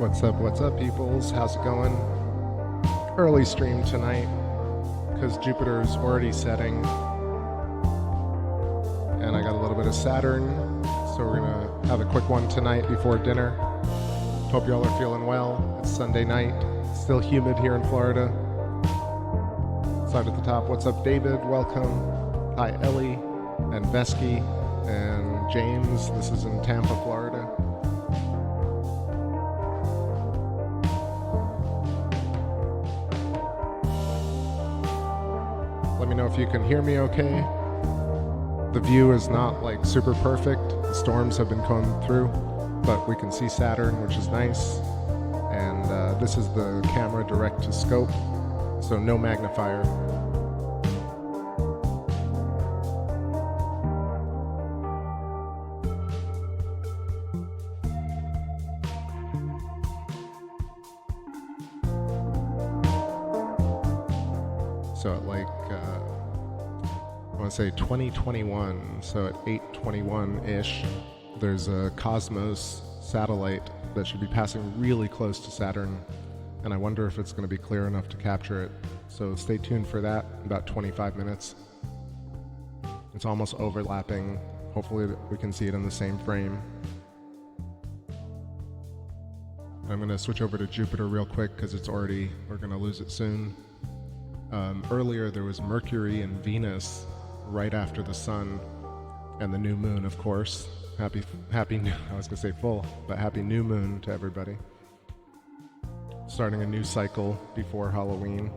What's up, peoples? How's it going? Early stream tonight, because Jupiter's already setting. And I got a little bit of Saturn, so we're gonna have a quick one tonight before dinner. Hope y'all are feeling well. It's Sunday night, still humid here in Florida. Start at the top. What's up, David? Welcome. Hi, Ellie, and Vesky, and James. This is in Tampa, Florida. Let me know if you can hear me okay. The view is not like super perfect. The storms have been coming through, but we can see Saturn, which is nice. And this is the camera direct to scope, so no magnifier. So at like, I want to say 2021, so at 8:21-ish, there's a Cosmos satellite that should be passing really close to Saturn, and I wonder if it's going to be clear enough to capture it. So stay tuned for that, about 25 minutes. It's almost overlapping. Hopefully we can see it in the same frame. I'm going to switch over to Jupiter real quick because we're going to lose it soon. Earlier there was Mercury and Venus right after the Sun and the new moon, of course. Happy new, I was gonna say full, but happy new moon to everybody. Starting a new cycle before Halloween.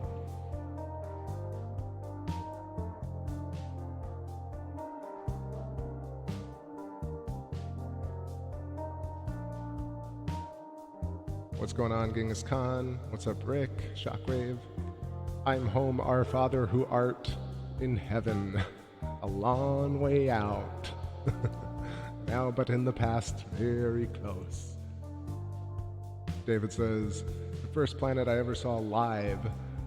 What's going on, Genghis Khan? What's up, Rick? Shockwave. I'm home, our Father who art in heaven, a long way out. Now but in the past, very close. David says, the first planet I ever saw live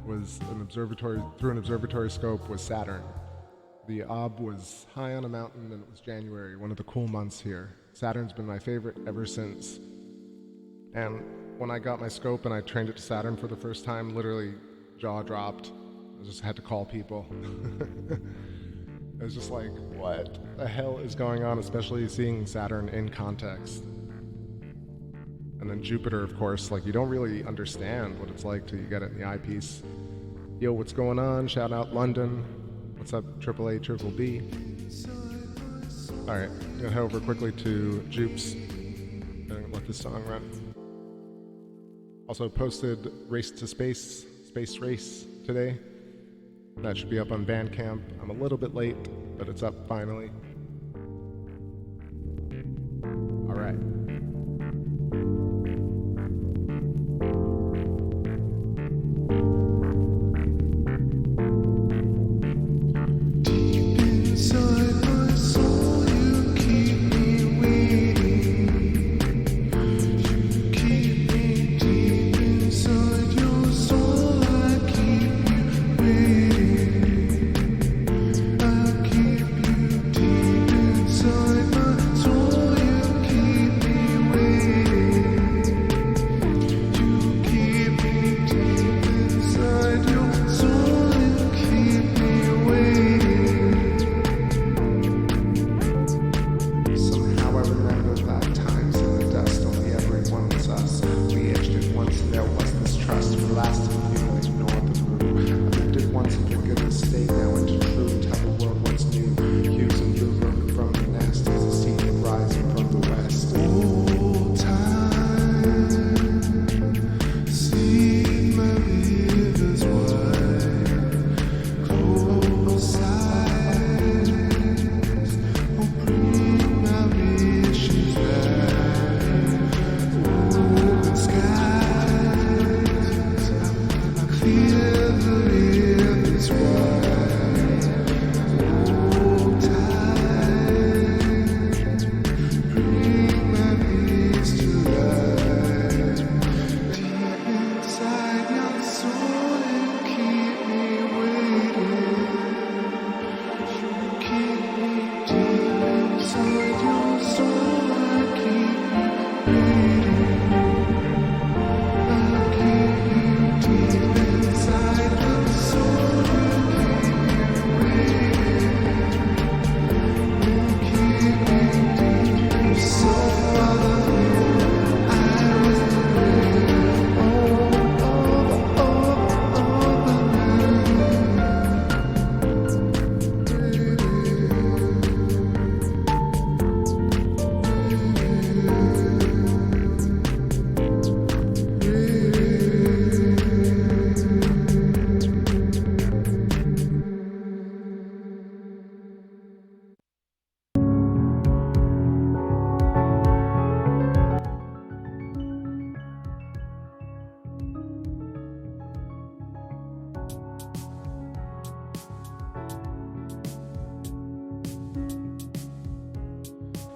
was through an observatory scope was Saturn. The ob was high on a mountain and it was January, one of the cool months here. Saturn's been my favorite ever since. And when I got my scope and I trained it to Saturn for the first time, literally jaw dropped. I just had to call people. It was just like, what the hell is going on, especially seeing Saturn in context. And then Jupiter, of course, like you don't really understand what it's like till you get it in the eyepiece. Yo, what's going on? Shout out London. What's up, AAA, Triple B? All right, I'm gonna head over quickly to Jupes and let this song run. Also posted Race to Space Race today. That should be up on Bandcamp. I'm a little bit late, but it's up finally. All right. Inside my soul, you keep me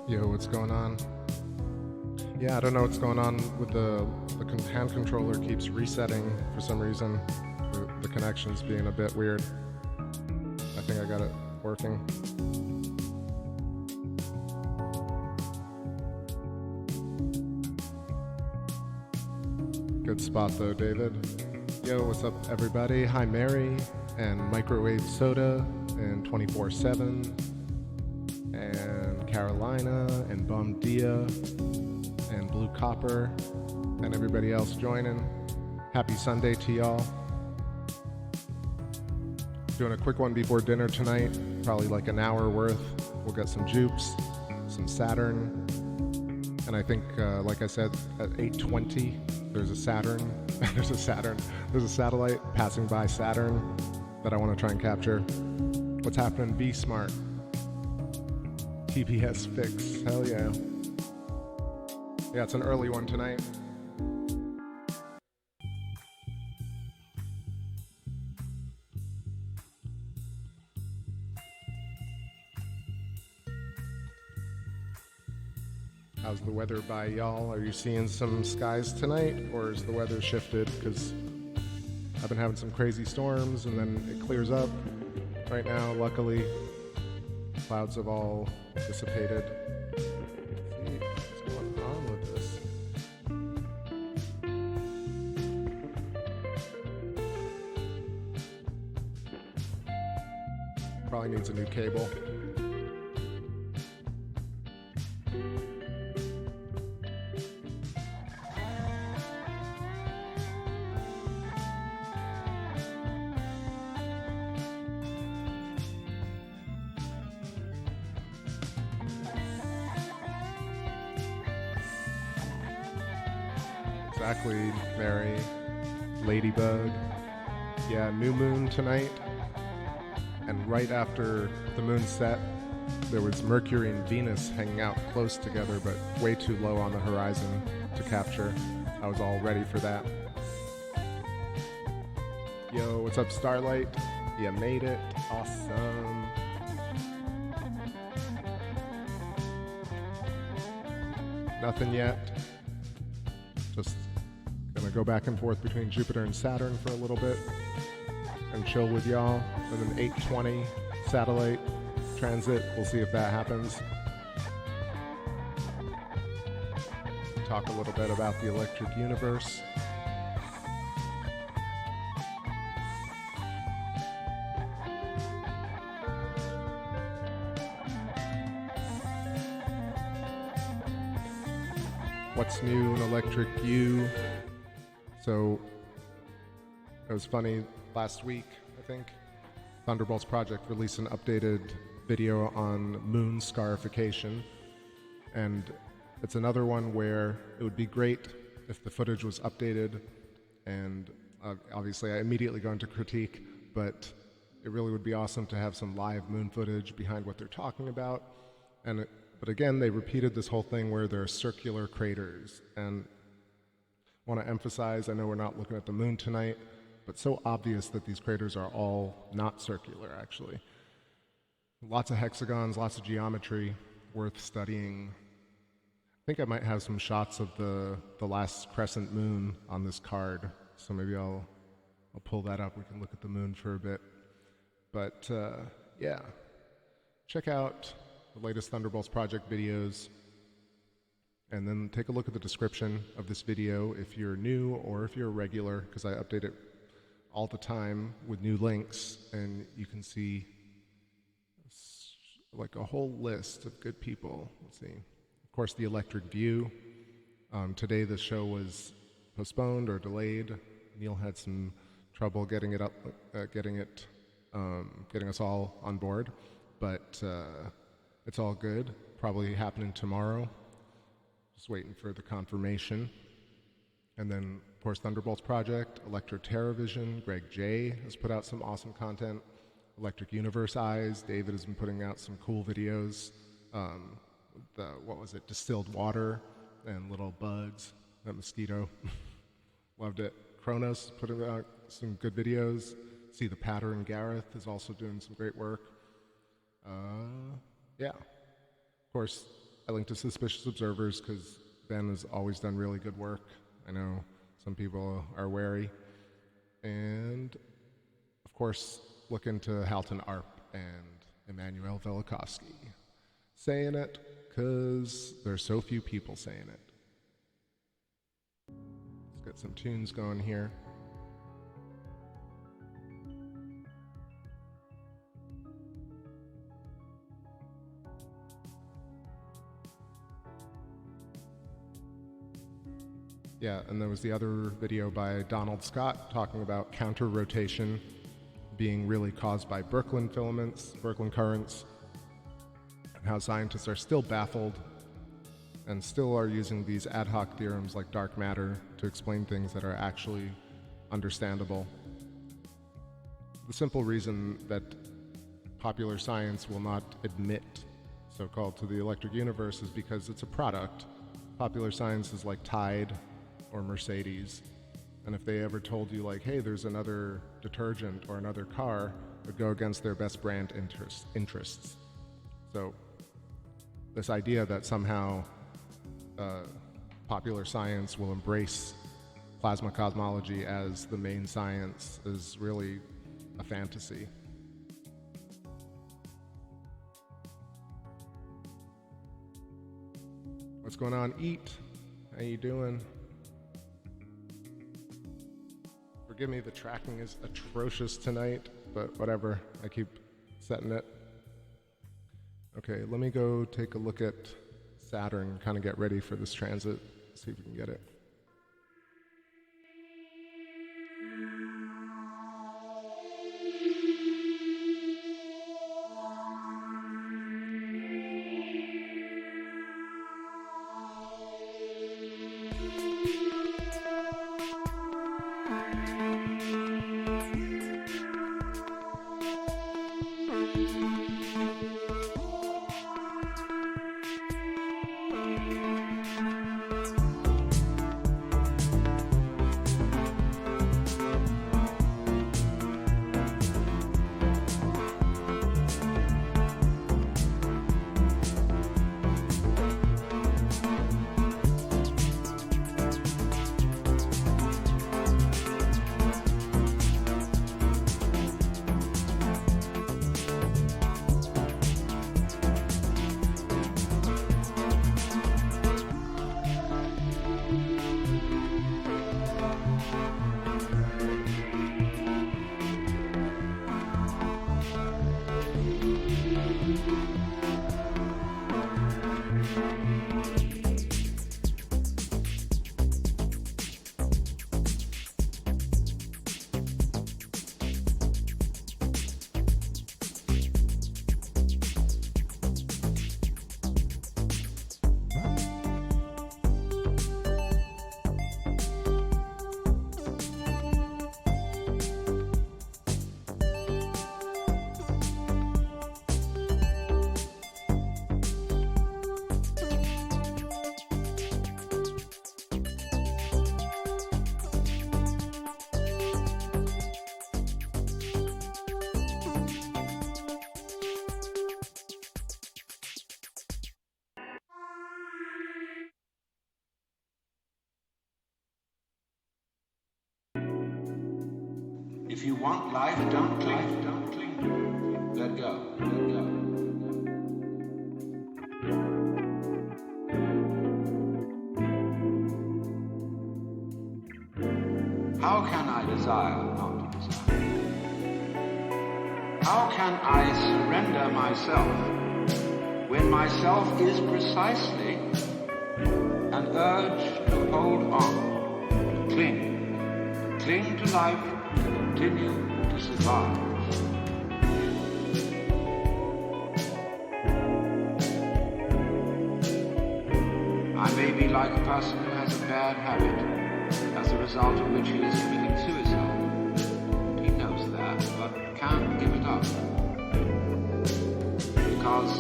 Yo, what's going on? Yeah, I don't know what's going on with the hand controller keeps resetting for some reason. The connection's being a bit weird. I think I got it working. Good spot though, David. Yo, what's up everybody? Hi Mary, and Microwave Soda, and 24/7, and Carolina, and Bum Dia, and Blue Copper, and everybody else joining. Happy Sunday to y'all. Doing a quick one before dinner tonight, probably like an hour worth. We'll get some jupes, some Saturn, and I think, like I said, at 8:20, there's a Saturn, there's a satellite passing by Saturn that I want to try and capture. What's happening, Be Smart? TPS fix, hell yeah. Yeah, it's an early one tonight. How's the weather by y'all? Are you seeing some skies tonight, or is the weather shifted? Because I've been having some crazy storms and then it clears up. Right now, luckily, clouds have all dissipated. Let's see what's going on with this. Probably needs a new cable. Exactly, Mary. Ladybug. Yeah, new moon tonight. And right after the moon set, there was Mercury and Venus hanging out close together, but way too low on the horizon to capture. I was all ready for that. Yo, what's up, Starlight? You made it. Awesome. Nothing yet. Just gonna go back and forth between Jupiter and Saturn for a little bit and chill with y'all. With an 8:20 satellite transit, we'll see if that happens. Talk a little bit about the electric universe. What's new in Electric U? So, it was funny, last week, I think, Thunderbolts Project released an updated video on moon scarification, and it's another one where it would be great if the footage was updated, and obviously I immediately go into critique, but it really would be awesome to have some live moon footage behind what they're talking about. But again, they repeated this whole thing where there are circular craters, and I want to emphasize, I know we're not looking at the moon tonight, but so obvious that these craters are all not circular, actually. Lots of hexagons, lots of geometry, worth studying. I think I might have some shots of the last crescent moon on this card, so maybe I'll pull that up. We can look at the moon for a bit. But yeah, check out the latest Thunderbolts Project videos, and then take a look at the description of this video if you're new or if you're a regular, because I update it all the time with new links, and you can see like a whole list of good people. Let's see. Of course, the Electric View. Today the show was postponed or delayed. Neil had some trouble getting it up, getting us all on board, but it's all good. Probably happening tomorrow. Just waiting for the confirmation. And then, of course, Thunderbolts Project, Electro TerraVision, Greg J has put out some awesome content. Electric Universe Eyes, David has been putting out some cool videos. Distilled water and little bugs. That mosquito. Loved it. Kronos putting out some good videos. See the Pattern Gareth is also doing some great work. Yeah. Of course, I link to Suspicious Observers because Ben has always done really good work. I know some people are wary. And, of course, look into Halton Arp and Emmanuel Velikovsky. Saying it because there's so few people saying it. Let's get some tunes going here. Yeah, and there was the other video by Donald Scott talking about counter-rotation being really caused by Birkeland filaments, Birkeland currents, and how scientists are still baffled and still are using these ad hoc theorems like dark matter to explain things that are actually understandable. The simple reason that popular science will not admit so-called to the electric universe is because it's a product. Popular science is like Tide or Mercedes, and if they ever told you like, hey, there's another detergent or another car, it would go against their best brand interests. So this idea that somehow popular science will embrace plasma cosmology as the main science is really a fantasy. What's going on, Eat? How you doing? Forgive me, the tracking is atrocious tonight, but whatever, I keep setting it. Okay, let me go take a look at Saturn, kind of get ready for this transit, see if we can get it. If you want life, don't cling. Let go. How can I desire not to desire? How can I surrender myself when myself is precisely an urge to hold on, to cling to life, continue to survive. I may be like a person who has a bad habit, as a result of which he is committing suicide. He knows that, but can't give it up, because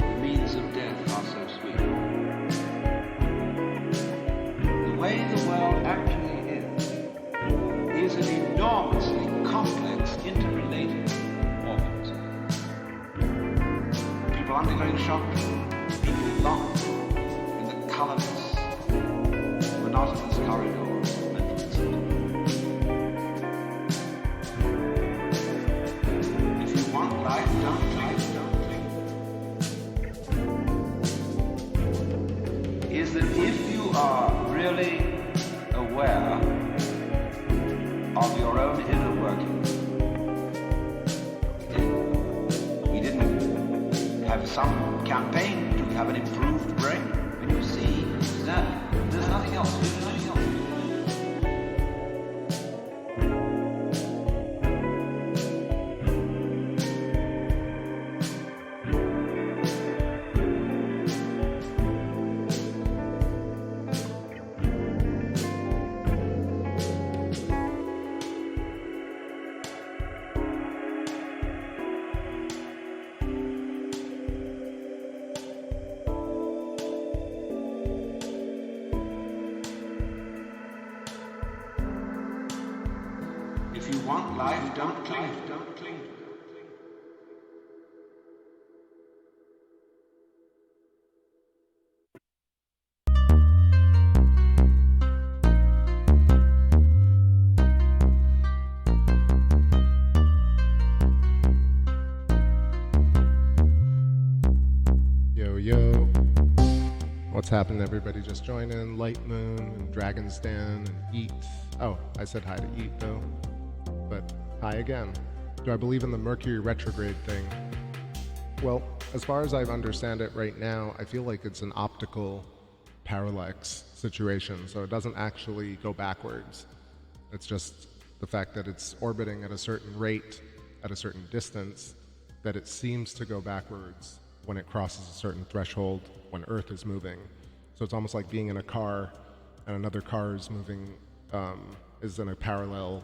the means of death are so sweet. The way the world actually is an enormously complex, interrelated organism. People undergoing shock, people locked in the colorless, monotonous corridors of mental existence. If you want life, don't cling. Is that if you are really aware of your own inner workings, we didn't have some campaign to have an improved brain. When you see that there's nothing else, there's nothing else. If you want life, don't cling. Yo. What's happening, everybody? Just join in. Light Moon and Dragon's Den and Eat. Oh, I said hi to Eat, though. But hi again. Do I believe in the Mercury retrograde thing? Well, as far as I understand it right now, I feel like it's an optical parallax situation, so it doesn't actually go backwards. It's just the fact that it's orbiting at a certain rate, at a certain distance, that it seems to go backwards when it crosses a certain threshold when Earth is moving. So it's almost like being in a car and another car is moving, is in a parallel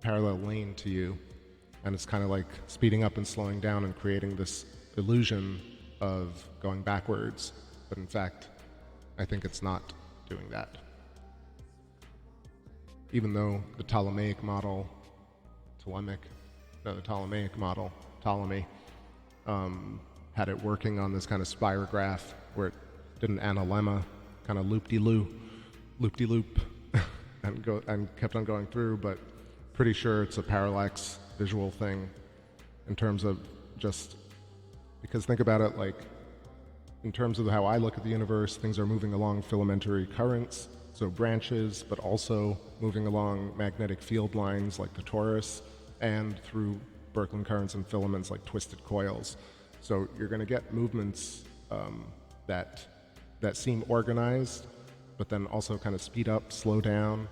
lane to you, and it's kind of like speeding up and slowing down and creating this illusion of going backwards, but in fact I think it's not doing that. Even though the Ptolemy, had it working on this kind of spirograph where it did an analemma, kind of loop-de-loop and kept on going through, but pretty sure it's a parallax visual thing in terms of just, because think about it, like in terms of how I look at the universe, things are moving along filamentary currents, so branches, but also moving along magnetic field lines like the torus, and through Birkeland currents and filaments like twisted coils. So you're going to get movements that seem organized, but then also kind of speed up, slow down,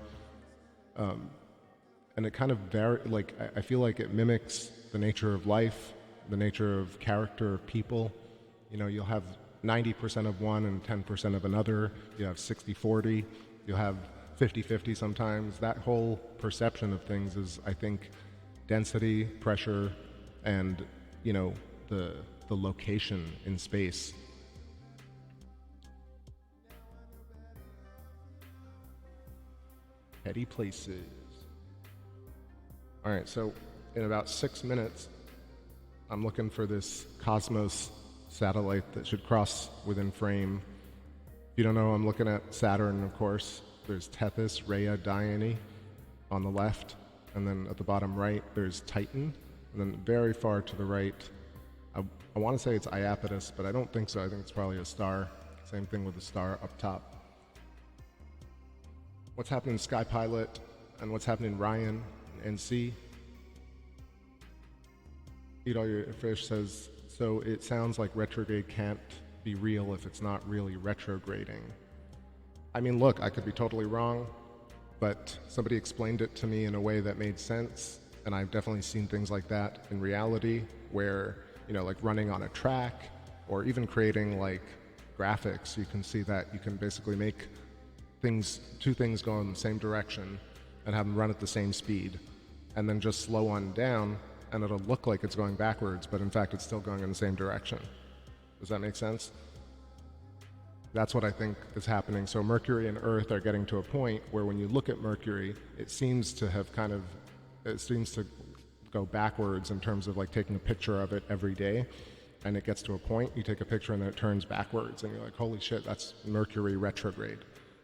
and it kind of I feel like it mimics the nature of life, the nature of character of people. You know, you'll have 90% of one and 10% of another. You have 60-40. You'll have 50-50 sometimes. That whole perception of things is, I think, density, pressure, and, you know, the location in space. Petty places. All right, so in about 6 minutes, I'm looking for this Cosmos satellite that should cross within frame. If you don't know, I'm looking at Saturn, of course. There's Tethys, Rhea, Dione on the left, and then at the bottom right, there's Titan, and then very far to the right, I want to say it's Eyepieces, but I don't think so. I think it's probably a star. Same thing with the star up top. What's happening in Sky Pilot, and what's happening in Ryan and NC? Eat All Your Fish says, so it sounds like retrograde can't be real if it's not really retrograding. I mean, look, I could be totally wrong, but somebody explained it to me in a way that made sense, and I've definitely seen things like that in reality where, you know, like running on a track or even creating like graphics, you can see that you can basically make two things go in the same direction and have them run at the same speed, and then just slow one down and it'll look like it's going backwards, but in fact it's still going in the same direction. Does that make sense? That's what I think is happening. So Mercury and Earth are getting to a point where when you look at Mercury, it seems to go backwards in terms of like taking a picture of it every day. and it gets to a point, you take a picture and then it turns backwards, and you're like, holy shit, that's Mercury retrograde.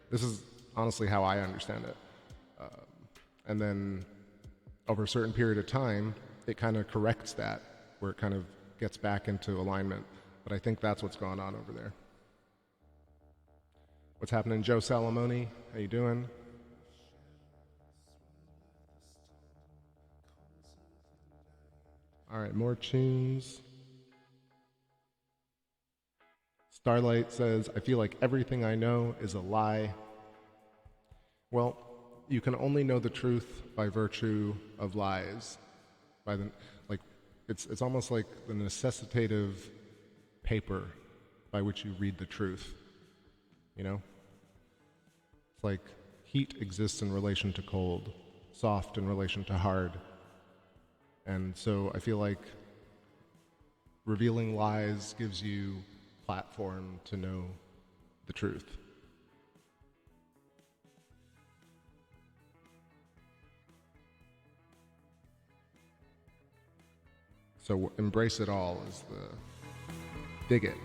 This is honestly how I understand it. And then over a certain period of time, it kind of corrects that, where it kind of gets back into alignment. But I think that's what's going on over there. What's happening, Joe Salamoni? How you doing? All right, more tunes. Starlight says, I feel like everything I know is a lie. Well, you can only know the truth by virtue of lies. It's almost like the necessitative paper by which you read the truth. You know? It's like heat exists in relation to cold, soft in relation to hard. And so I feel like revealing lies gives you platform to know the truth. So embrace it all is the dig it.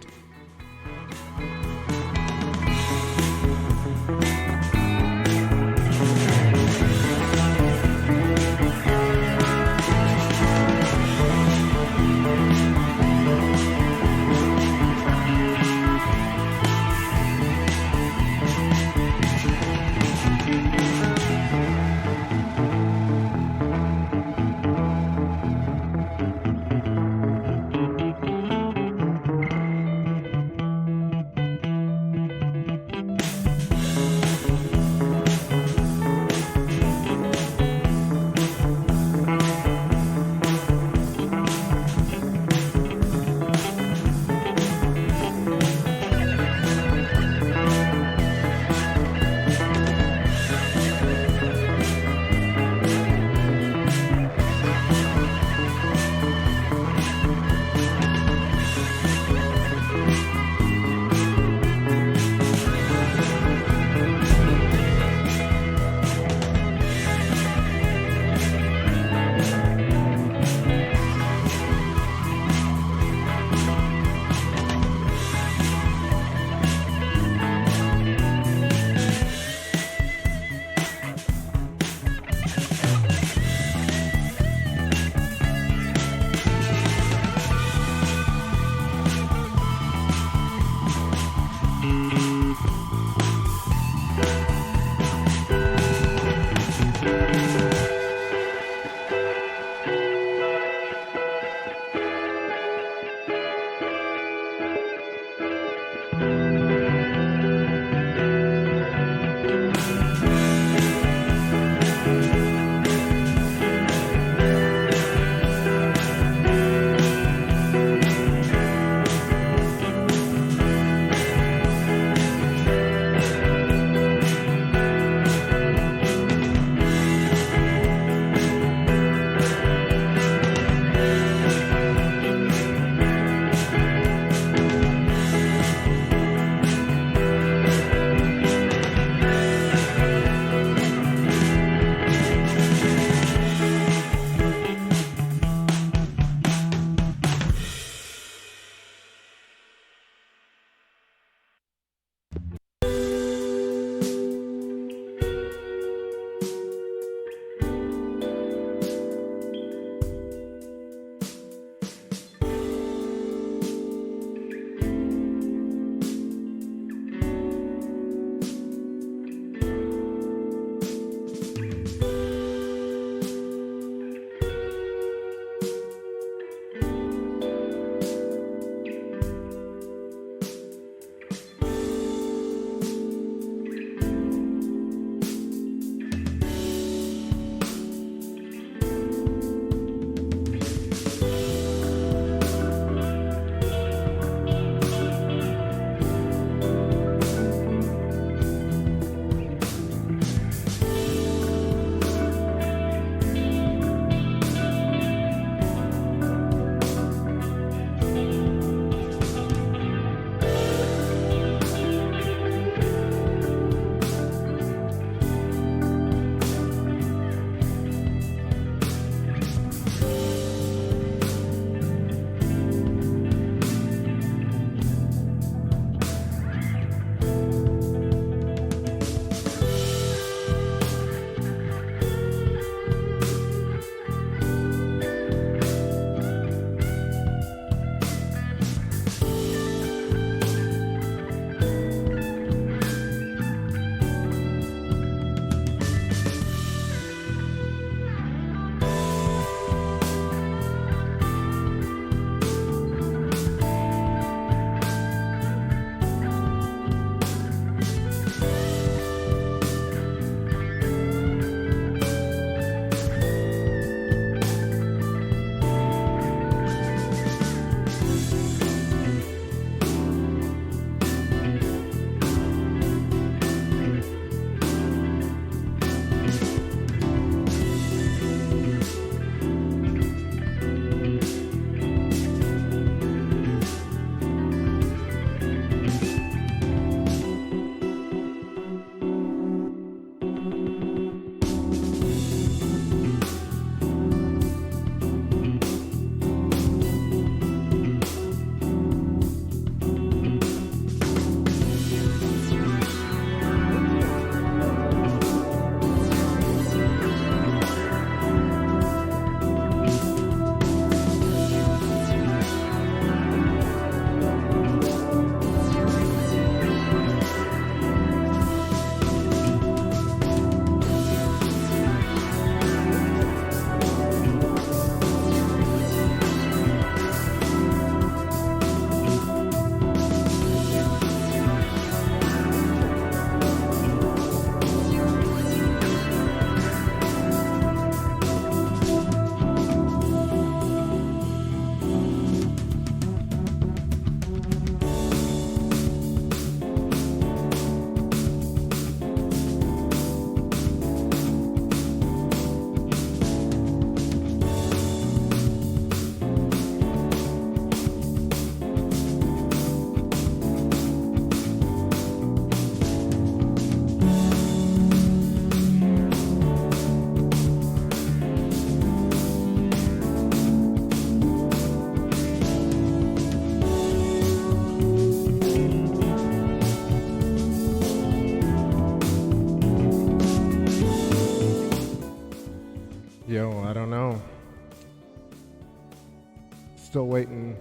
Still waiting.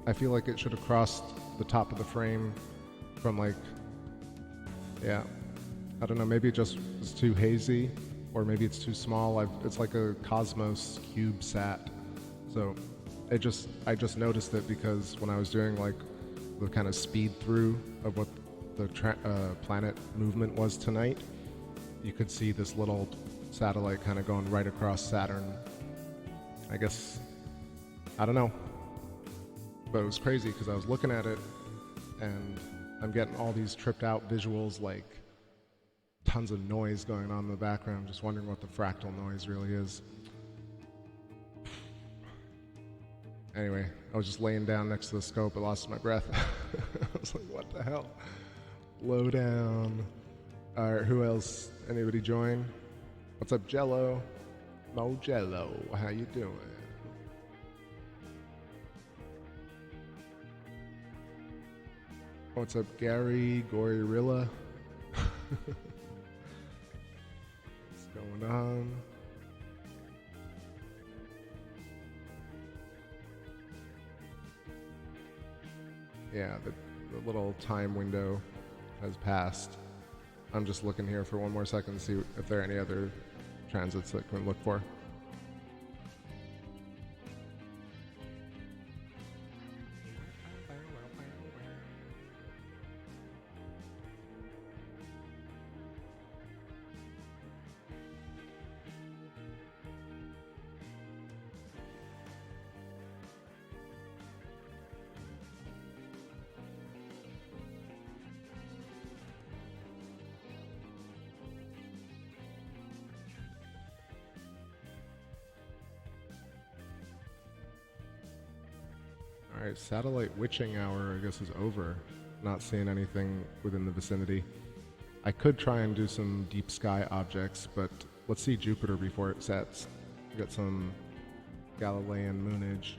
I feel like it should have crossed the top of the frame from like, yeah, I don't know, maybe it just was too hazy, or maybe it's too small. It's like a Cosmos CubeSat. So I just noticed it because when I was doing like the kind of speed through of what the planet movement was tonight, you could see this little satellite kind of going right across Saturn. I guess, I don't know. But it was crazy because I was looking at it and I'm getting all these tripped out visuals, like tons of noise going on in the background, just wondering what the fractal noise really is. Anyway, I was just laying down next to the scope, I lost my breath. I was like, what the hell? Low down. Alright, who else? Anybody join? What's up, Jello? Mo Jello, how you doing? What's up, Gary Gorilla? What's going on? Yeah, the little time window has passed. I'm just looking here for one more second to see if there are any other transits that I can look for. Alright, satellite witching hour I guess is over. Not seeing anything within the vicinity. I could try and do some deep sky objects, but let's see Jupiter before it sets. Get some Galilean moonage.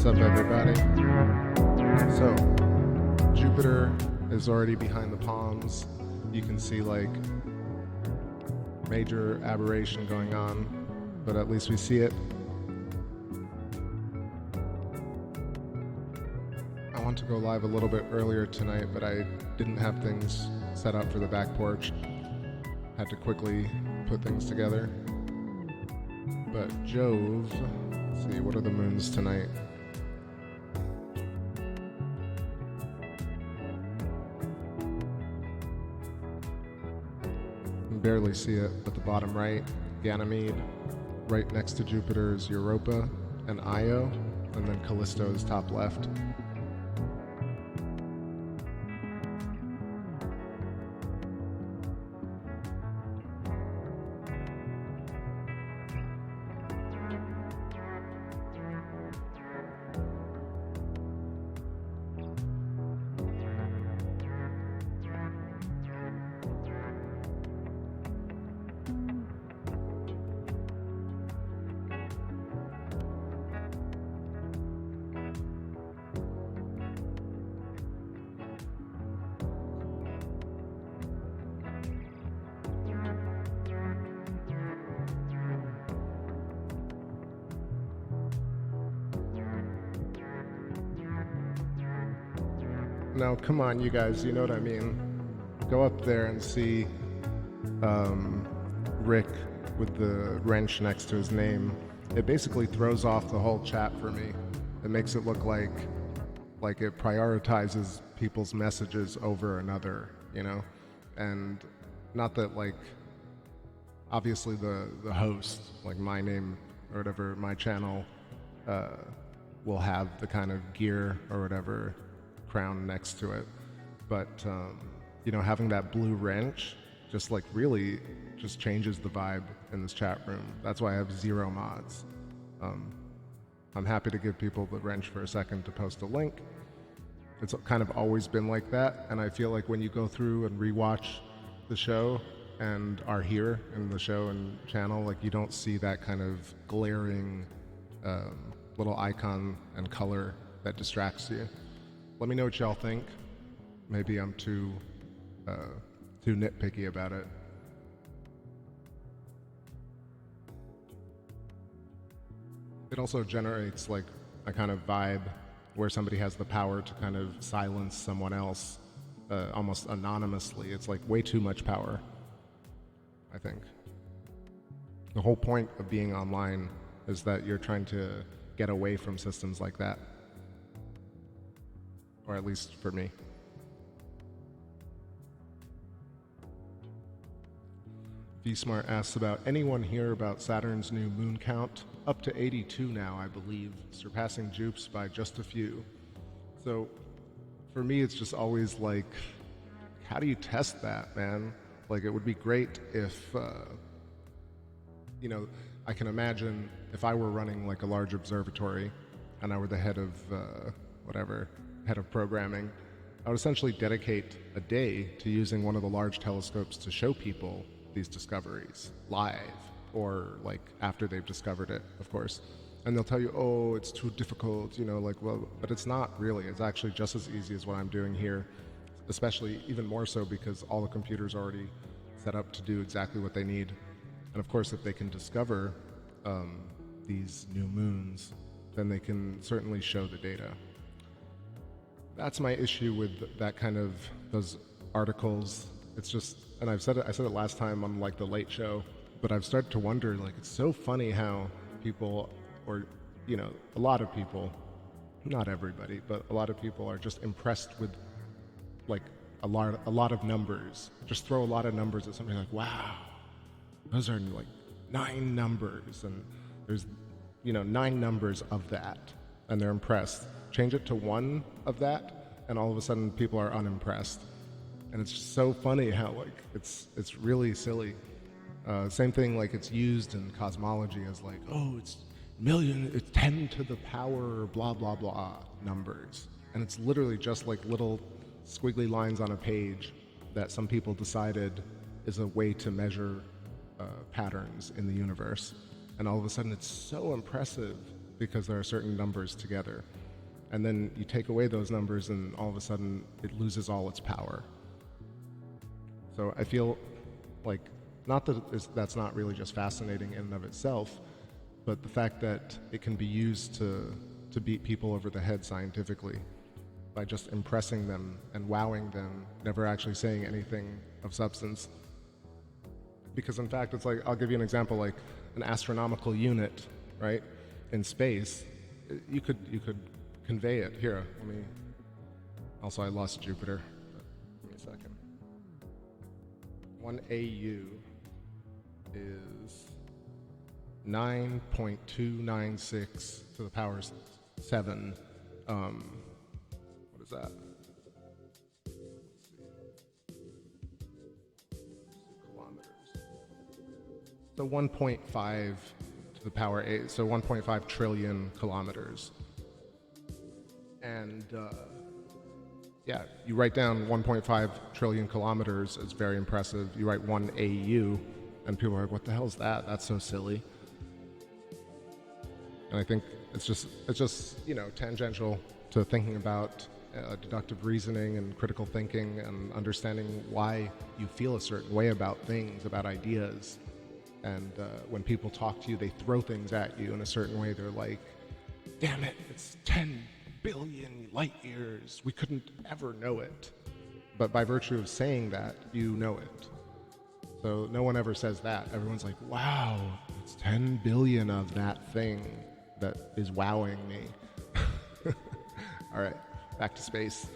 up, everybody? So, Jupiter is already behind the palms. You can see like major aberration going on, but at least we see it. I want to go live a little bit earlier tonight, but I didn't have things set up for the back porch. Had to quickly put things together. But Jove, let's see, what are the moons tonight? You can barely see it, but the bottom right, Ganymede. Right next to Jupiter is Europa and Io, and then Callisto is top left. Now, come on, you guys, you know what I mean. Go up there and see Rick with the wrench next to his name. It basically throws off the whole chat for me. It makes it look like it prioritizes people's messages over another, you know? And not that, like, obviously the host, like my name or whatever, my channel, will have the kind of gear or whatever crown next to it, but you know, having that blue wrench just like really just changes the vibe in this chat room. That's why I have 0 mods. I'm happy to give people the wrench for a second to post a link. It's kind of always been like that, and I feel like when you go through and rewatch the show and are here in the show and channel, like you don't see that kind of glaring little icon and color that distracts you. Let me know what y'all think. Maybe I'm too nitpicky about it. It also generates like a kind of vibe where somebody has the power to kind of silence someone else almost anonymously. It's like way too much power, I think. The whole point of being online is that you're trying to get away from systems like that. Or at least for me. V-Smart asks about anyone here about Saturn's new moon count. Up to 82 now, I believe, surpassing Jupes by just a few. So for me, it's just always like, how do you test that, man? Like, it would be great if, you know, I can imagine if I were running like a large observatory and I were the head of head of programming, I would essentially dedicate a day to using one of the large telescopes to show people these discoveries live, or like after they've discovered it, of course. And they'll tell you, oh, it's too difficult, you know, like, well, but it's not really. It's actually just as easy as what I'm doing here, especially even more so because all the computers are already set up to do exactly what they need. And of course, if they can discover these new moons, then they can certainly show the data. That's my issue with that kind of, those articles. It's just, and I said it last time on like the Late Show, but I've started to wonder, like, it's so funny how people, or, you know, a lot of people, not everybody, but a lot of people are just impressed with like a lot of numbers. Just throw a lot of numbers at something like, wow, those are like 9 numbers, and there's, you know, 9 numbers of that, and they're impressed. Change it to 1 of that, and all of a sudden people are unimpressed. And it's just so funny how like it's really silly. Same thing, like it's used in cosmology as like, oh, it's 10 to the power blah blah blah numbers, and it's literally just like little squiggly lines on a page that some people decided is a way to measure patterns in the universe. And all of a sudden it's so impressive because there are certain numbers together. And then you take away those numbers and all of a sudden it loses all its power. So I feel like, not that that's not really just fascinating in and of itself, but the fact that it can be used to beat people over the head scientifically by just impressing them and wowing them, never actually saying anything of substance. Because in fact, it's like, I'll give you an example, like an astronomical unit, right? In space, you could convey it. Here, let me, also I lost Jupiter. Give me a second. 1 AU is 9.296 to the power 7. What is that? Kilometers. So 1.5 to the power 8, so 1.5 trillion kilometers. And yeah, you write down 1.5 trillion kilometers, it's very impressive. You write 1 AU, and people are like, what the hell is that? That's so silly. And I think it's just you know, tangential to thinking about deductive reasoning and critical thinking and understanding why you feel a certain way about things, about ideas. And when people talk to you, they throw things at you in a certain way. They're like, damn it, it's 10 billion light years. We couldn't ever know it. But by virtue of saying that, you know it. So no one ever says that. Everyone's like, wow, it's 10 billion of that thing that is wowing me. All right, back to space.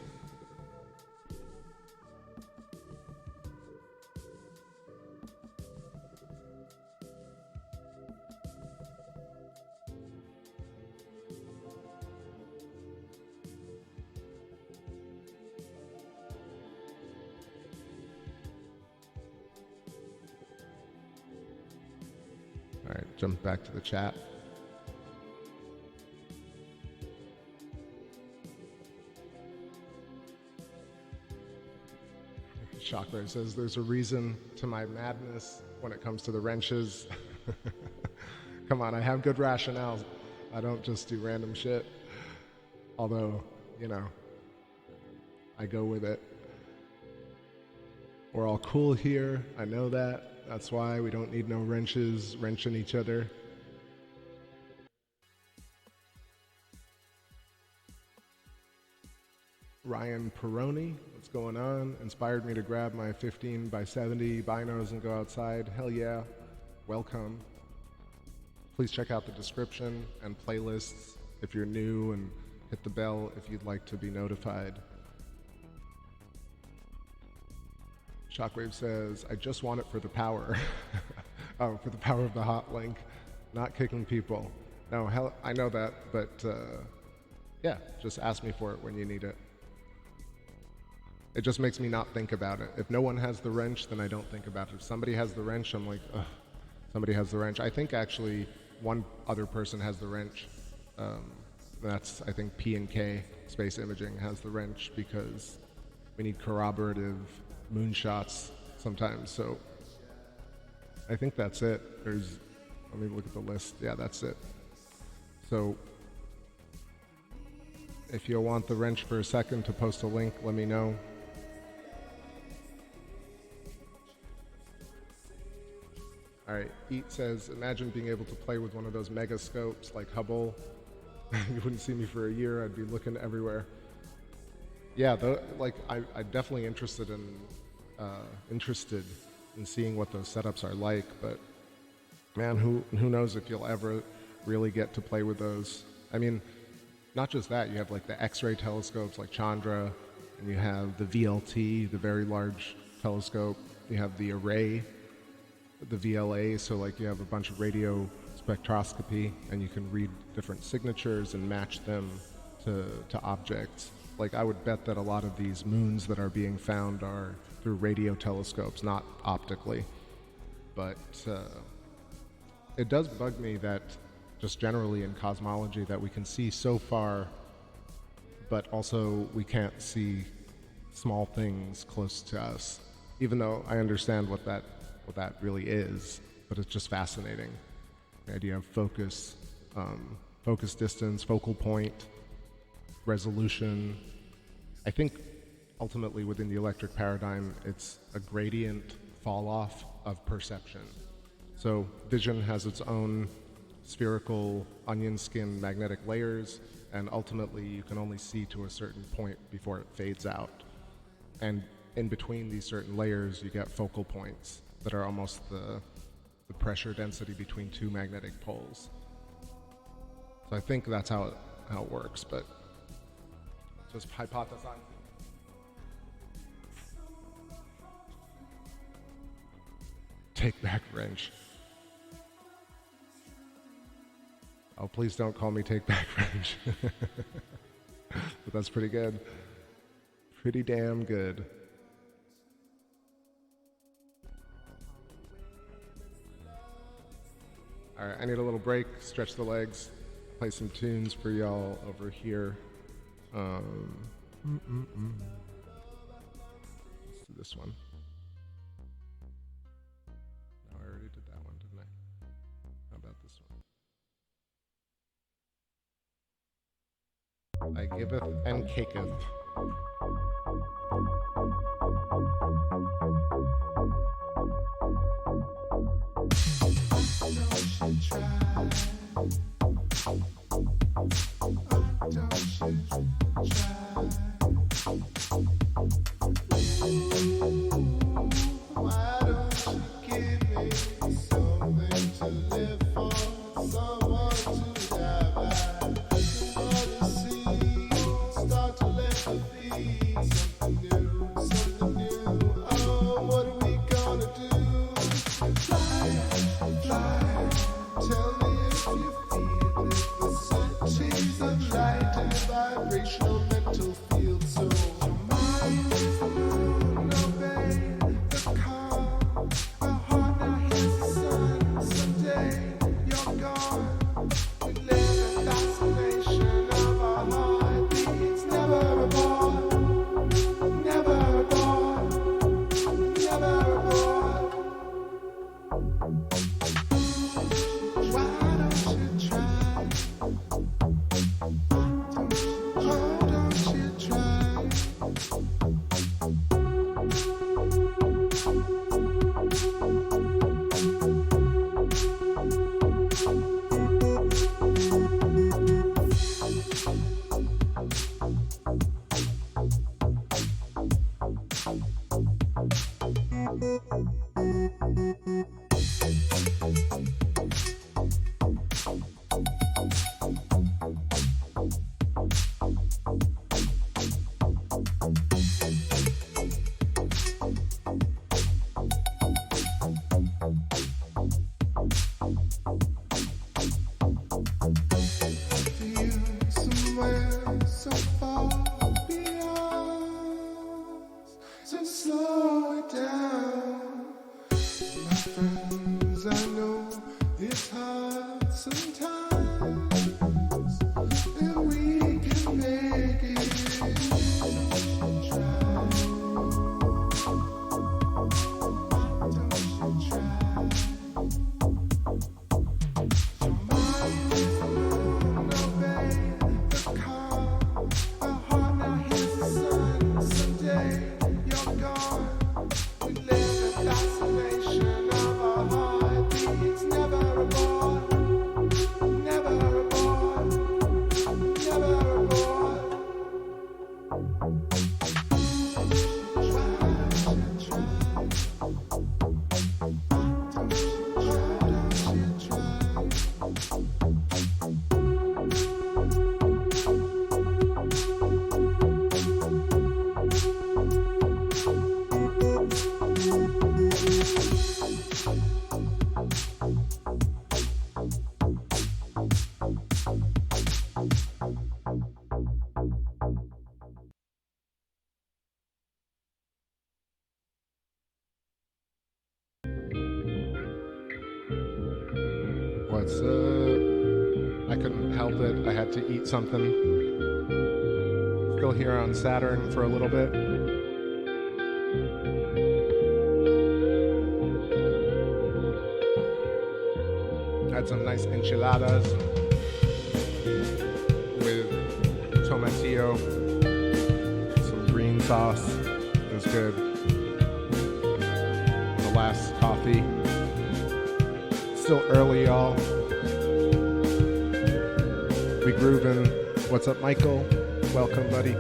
All right, jump back to the chat. Shockwave says, there's a reason to my madness when it comes to the wrenches. Come on, I have good rationale. I don't just do random shit. Although, you know, I go with it. We're all cool here, I know that. That's why we don't need no wrenches wrenching each other. Ryan Peroni, what's going on? Inspired me to grab my 15x70 binos and go outside. Hell yeah, welcome. Please check out the description and playlists if you're new, and hit the bell if you'd like to be notified. Shockwave says, I just want it for the power. Oh, for the power of the hot link, not kicking people. No, hell, I know that, but yeah, just ask me for it when you need it. It just makes me not think about it. If no one has the wrench, then I don't think about it. If somebody has the wrench, I'm like, ugh, somebody has the wrench. I think actually one other person has the wrench. That's, I think, P&K Space Imaging has the wrench because we need corroborative moonshots sometimes. So I think that's it. Let me look at the list. Yeah, that's it. So if you want the wrench for a second to post a link, let me know. All right, Eat says, imagine being able to play with one of those mega scopes like Hubble. You wouldn't see me for a year. I'd be looking everywhere. Yeah, I'm definitely interested in seeing what those setups are like. But man, who knows if you'll ever really get to play with those. I mean, not just that. You have like the X-ray telescopes like Chandra, and you have the VLT, the Very Large Telescope. You have the Array, the VLA, so like you have a bunch of radio spectroscopy, and you can read different signatures and match them to objects. Like I would bet that a lot of these moons that are being found are through radio telescopes, not optically. But it does bug me that just generally in cosmology that we can see so far, but also we can't see small things close to us, even though I understand what that really is, but it's just fascinating. The idea of focus focus distance, focal point, resolution. I think ultimately within the electric paradigm, it's a gradient fall off of perception. So vision has its own spherical onion skin magnetic layers, and ultimately you can only see to a certain point before it fades out. And in between these certain layers, you get focal points that are almost the pressure density between two magnetic poles. So I think that's how it works, but just hypothesizing. Take back wrench. Oh, please don't call me take back wrench. But that's pretty good. Pretty damn good. All right, I need a little break, stretch the legs, play some tunes for y'all over here. Let's do this one. No, I already did that one, didn't I? How about this one? I giveth and caketh. What's up? I couldn't help it. I had to eat something. Still here on Saturn for a little bit. Had some nice enchiladas. video. Some green sauce. It was good. The last coffee. Still early, y'all. We grooving. What's up, Michael? Welcome, buddy.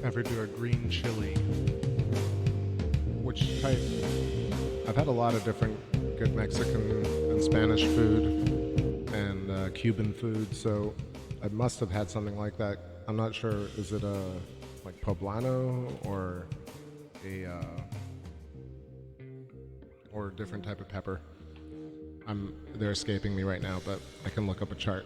Ever do a green chili? Which type? I've had a lot of different good Mexican and Spanish food and Cuban food, so I must have had something like that. I'm not sure. Is it a like poblano or a different type of pepper? They're escaping me right now, but I can look up a chart.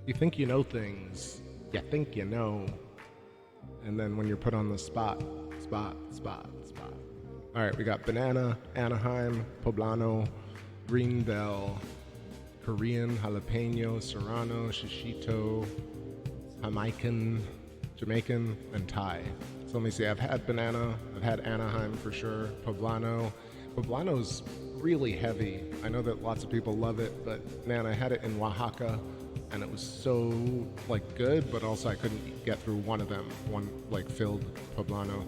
You think you know things, you think you know, and then when you're put on the spot. All right, we got banana, Anaheim, poblano, green bell, Korean, jalapeno, serrano, shishito, Jamaican, and Thai. So let me see, I've had banana, I've had Anaheim for sure, poblano. Poblano's really heavy. I know that lots of people love it, but man, I had it in Oaxaca, and it was so like good, but also I couldn't get through one of them, one like filled poblano.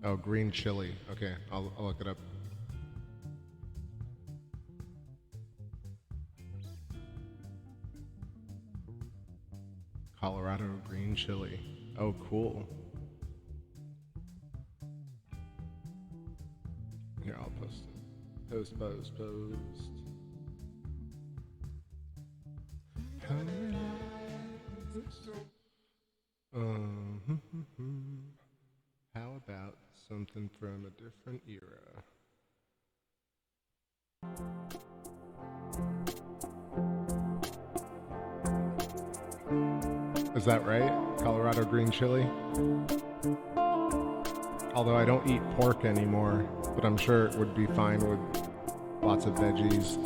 Oh, green chili. Okay, I'll look it up. Colorado green chili. Oh, cool. Here, I'll post it. Post. How about something from a different era? Is that right? Colorado green chili? Although I don't eat pork anymore, but I'm sure it would be fine with lots of veggies.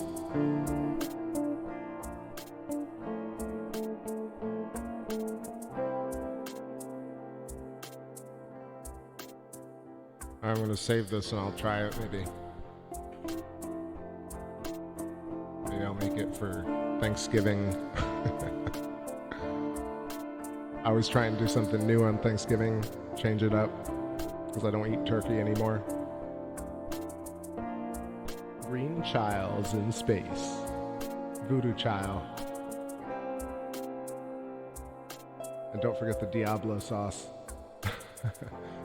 I'm gonna save this and I'll try it maybe. Maybe I'll make it for Thanksgiving. I always try and do something new on Thanksgiving, change it up, because I don't eat turkey anymore. Green Child's in space. Voodoo Child. And don't forget the Diablo sauce.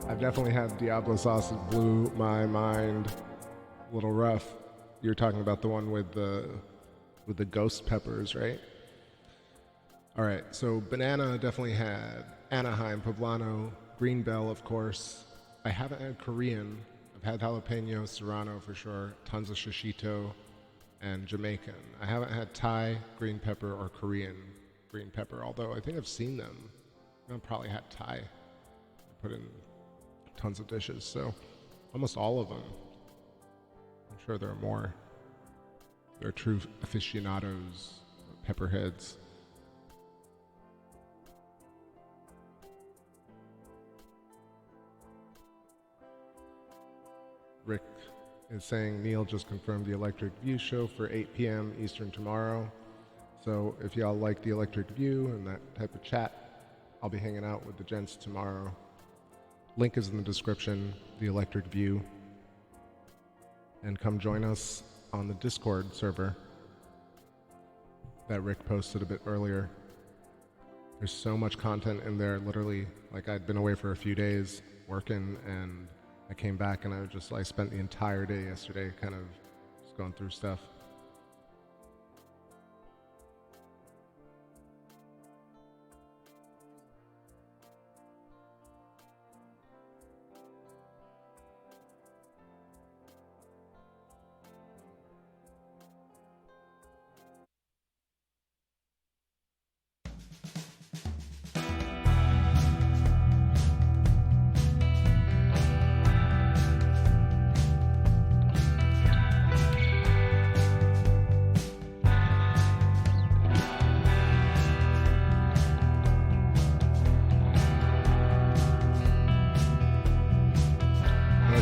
I've definitely had Diablo sauce. It blew my mind. A little rough. You're talking about the one with the ghost peppers, right? All right, so banana definitely had Anaheim, poblano, green bell, of course. I haven't had Korean. I've had jalapeno, serrano for sure, tons of shishito, and Jamaican. I haven't had Thai green pepper or Korean green pepper, although I think I've seen them. I've probably had Thai. I put in tons of dishes, so almost all of them. I'm sure there are more. They're true aficionados, pepperheads. Rick is saying Neil just confirmed the Electric View show for 8 p.m. Eastern tomorrow. So if y'all like the Electric View and that type of chat, I'll be hanging out with the gents tomorrow. Link is in the description, the Electric View. And come join us on the Discord server that Rick posted a bit earlier. There's so much content in there, literally. Like, I'd been away for a few days working, and I came back and I spent the entire day yesterday kind of just going through stuff.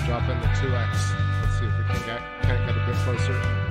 Drop in the 2x. Let's see if we can't get a bit closer.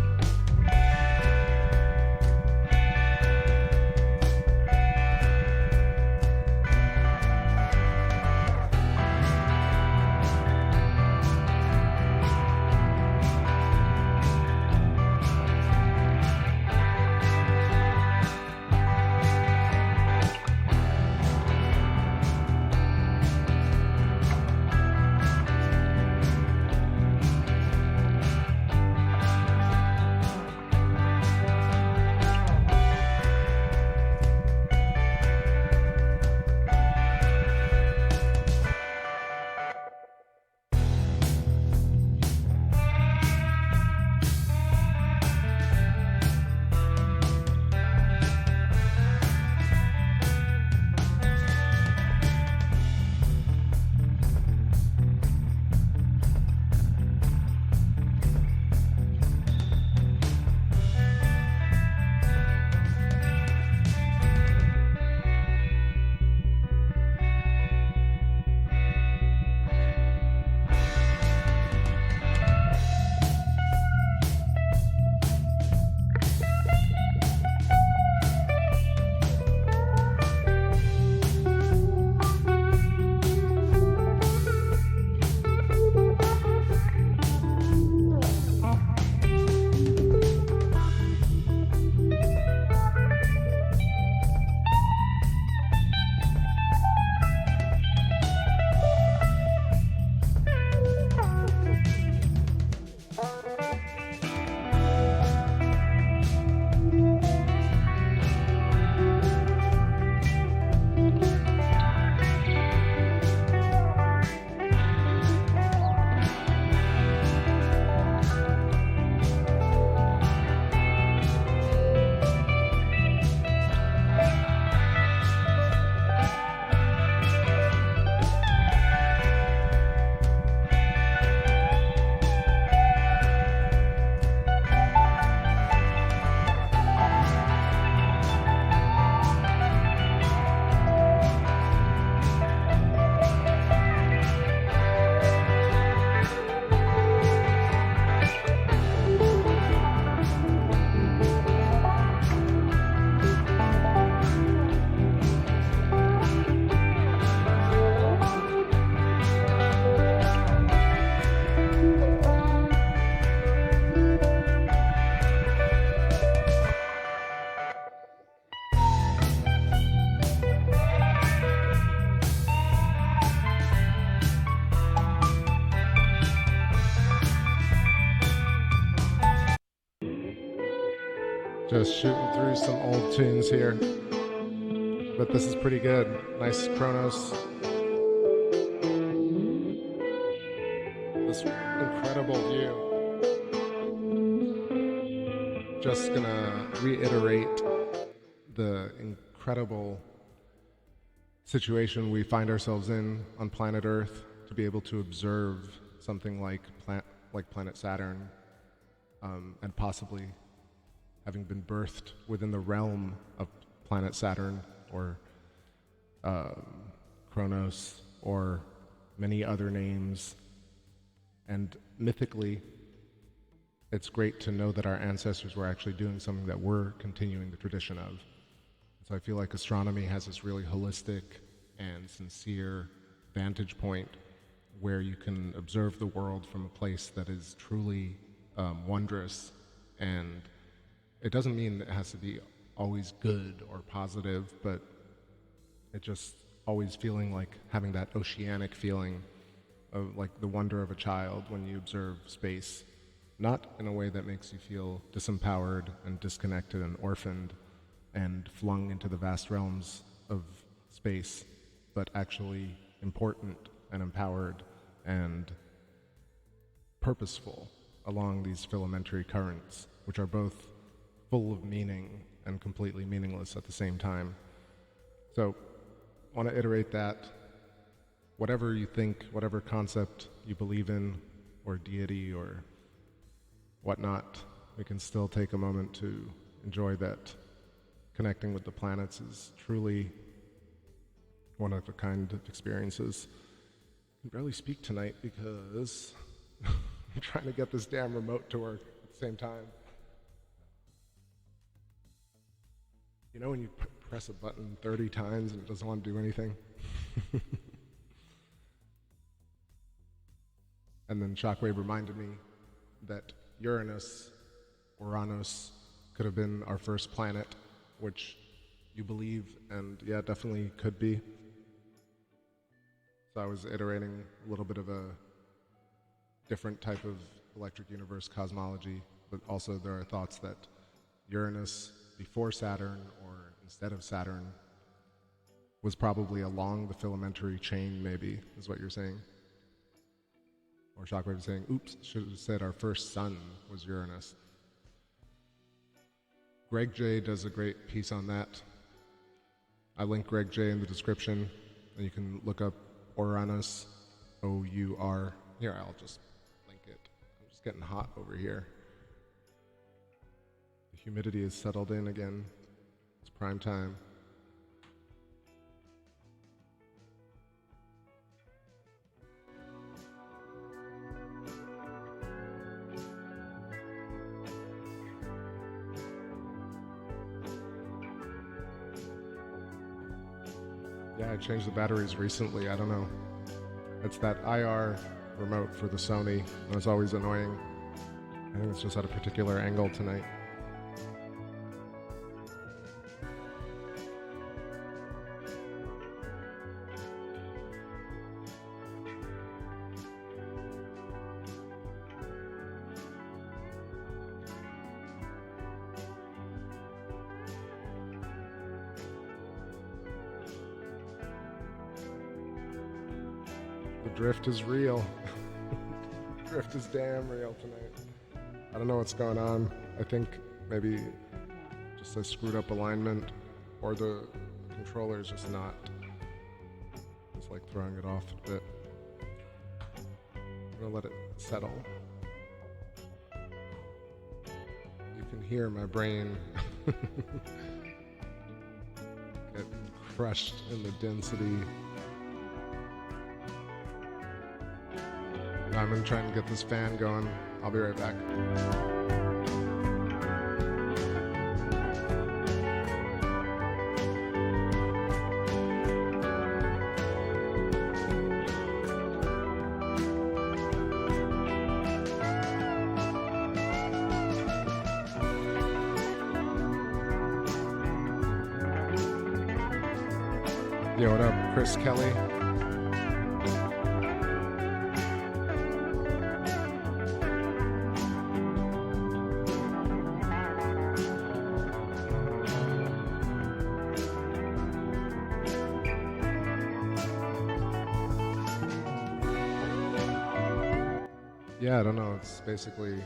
Just shooting through some old tunes here. But this is pretty good. Nice Kronos. this incredible view. Just gonna reiterate the incredible situation we find ourselves in on planet Earth to be able to observe something like planet Saturn, and possibly having been birthed within the realm of planet Saturn, or Kronos, or many other names. And mythically, it's great to know that our ancestors were actually doing something that we're continuing the tradition of. So I feel like astronomy has this really holistic and sincere vantage point where you can observe the world from a place that is truly wondrous. And it doesn't mean it has to be always good or positive, but it just always feeling like having that oceanic feeling of like the wonder of a child when you observe space, not in a way that makes you feel disempowered and disconnected and orphaned and flung into the vast realms of space, but actually important and empowered and purposeful along these filamentary currents, which are both full of meaning and completely meaningless at the same time. So I want to iterate that whatever you think, whatever concept you believe in, or deity or whatnot, we can still take a moment to enjoy that connecting with the planets is truly one of a kind of experiences. I can barely speak tonight because I'm trying to get this damn remote to work at the same time. You know when you press a button 30 times and it doesn't want to do anything? And then Shockwave reminded me that Uranus could have been our first planet, which you believe, and yeah, definitely could be. So I was iterating a little bit of a different type of electric universe cosmology, but also there are thoughts that Uranus before Saturn or instead of Saturn was probably along the filamentary chain, maybe, is what you're saying. Or Shockwave is saying, oops, should have said our first sun was Uranus. Greg J does a great piece on that. I link Greg J in the description, and you can look up Uranus, O-U-R. Here, I'll just link it. I'm just getting hot over here. The humidity is settled in again. It's prime time. Yeah, I changed the batteries recently. I don't know. It's that IR remote for the Sony. And it's always annoying. I think it's just at a particular angle tonight. The drift is real. The drift is damn real tonight. I don't know what's going on. I think maybe just a screwed up alignment, or the controller is just not. It's like throwing it off a bit. I'm gonna let it settle. You can hear my brain get crushed in the density. I'm gonna try and get this fan going. I'll be right back. Yo, what up, Chris Kelly? Yeah, I don't know. It's basically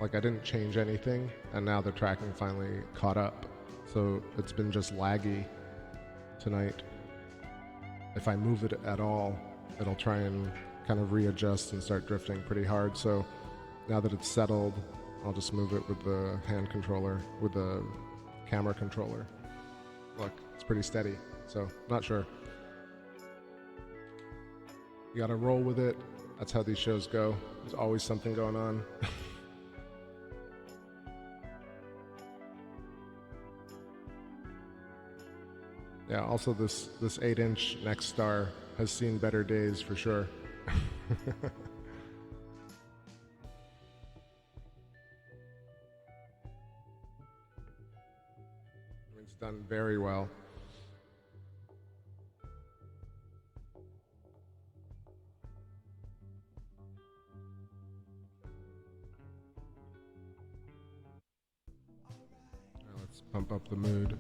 like I didn't change anything, and now the tracking finally caught up. So it's been just laggy tonight. If I move it at all, it'll try and kind of readjust and start drifting pretty hard. So now that it's settled, I'll just move it with the hand controller, with the camera controller. Look, it's pretty steady, so not sure. You gotta roll with it. That's how these shows go. There's always something going on. Yeah, also this 8-inch Nexstar has seen better days for sure. It's done very well. All right, let's pump up the mood.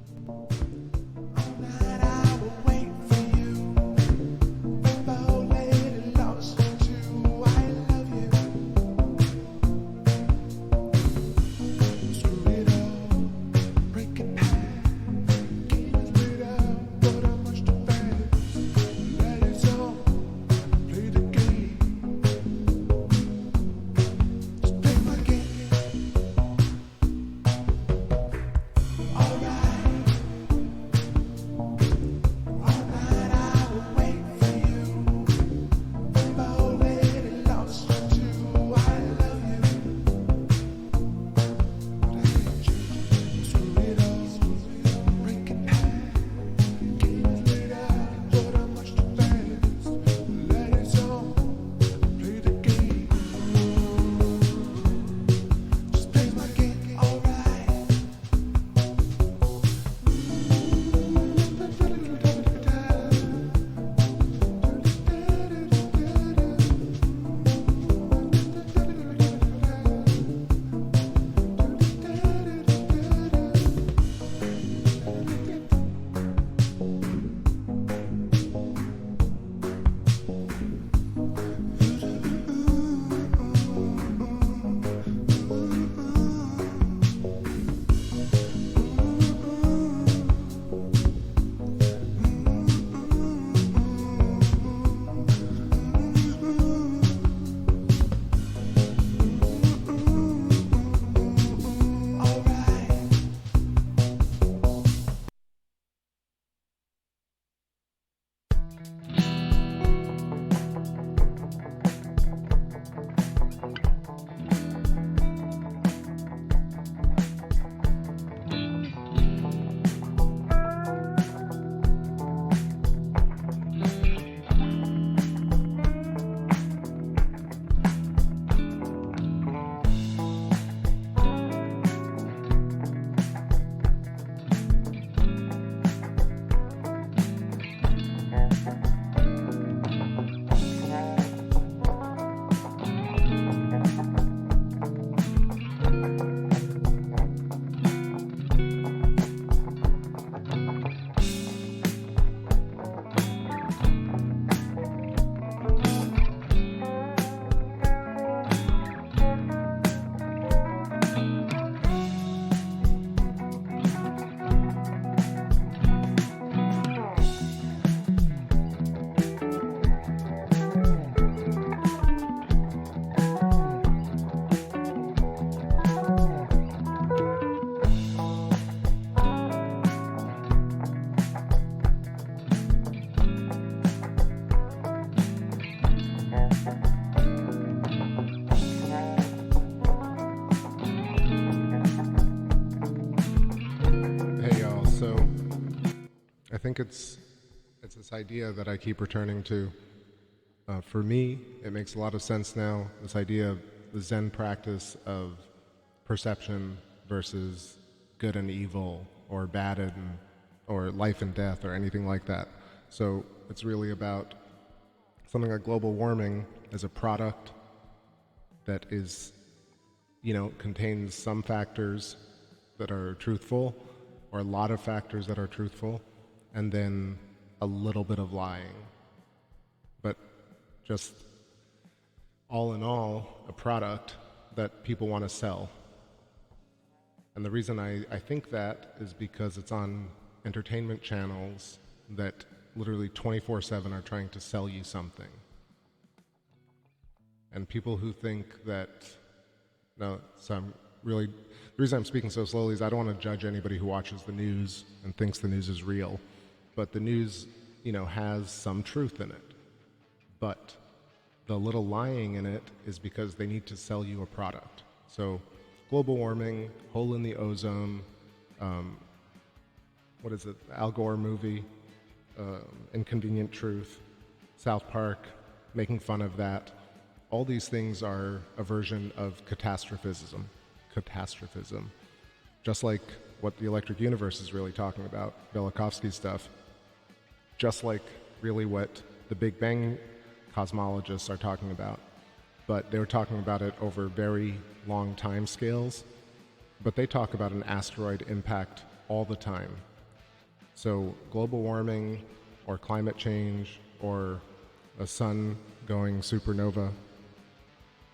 think it's this idea that I keep returning to. For me, it makes a lot of sense now, this idea of the Zen practice of perception versus good and evil, or bad and, or life and death, or anything like that. So it's really about something like global warming as a product that is, contains some factors that are truthful, or a lot of factors that are truthful, and then a little bit of lying. But just all in all, a product that people want to sell. And the reason I think that is because it's on entertainment channels that literally 24/7 are trying to sell you something. And people who think that, no, so I'm really, the reason I'm speaking so slowly is I don't want to judge anybody who watches the news and thinks the news is real. But the news, has some truth in it. But the little lying in it is because they need to sell you a product. So global warming, hole in the ozone, what is it, Al Gore movie, Inconvenient Truth, South Park, making fun of that. All these things are a version of catastrophism. Just like what the electric universe is really talking about, Velikovsky's stuff. Just like really what the Big Bang cosmologists are talking about. But they were talking about it over very long time scales. But they talk about an asteroid impact all the time. So global warming or climate change or a sun going supernova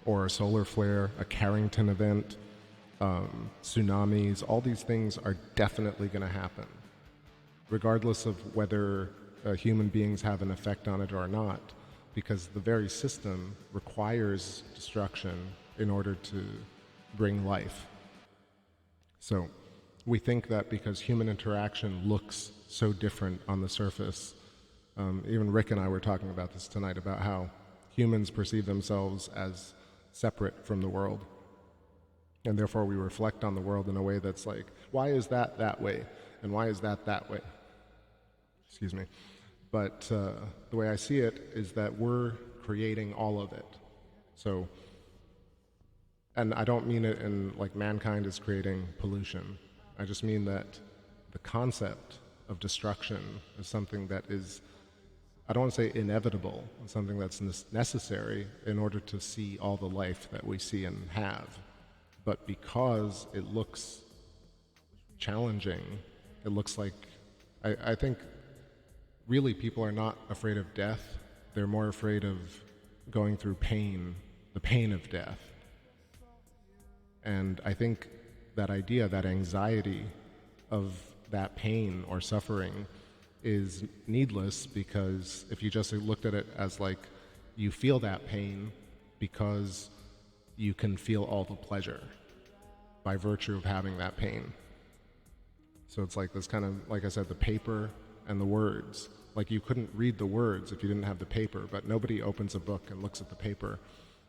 or a solar flare, a Carrington event, tsunamis, all these things are definitely going to happen, regardless of whether human beings have an effect on it or not, because the very system requires destruction in order to bring life. So we think that because human interaction looks so different on the surface, even Rick and I were talking about this tonight, about how humans perceive themselves as separate from the world. And therefore we reflect on the world in a way that's like, why is that that way? And why is that that way? Excuse me. But the way I see it is that we're creating all of it. So, and I don't mean it in like mankind is creating pollution. I just mean that the concept of destruction is something that is, I don't want to say inevitable, it's something that's necessary in order to see all the life that we see and have. But because it looks challenging, it looks like, I think really people are not afraid of death. They're more afraid of going through pain, the pain of death. And I think that idea, that anxiety of that pain or suffering is needless, because if you just looked at it as like you feel that pain because you can feel all the pleasure by virtue of having that pain. So it's like this kind of, like I said, the paper and the words. Like you couldn't read the words if you didn't have the paper, but nobody opens a book and looks at the paper.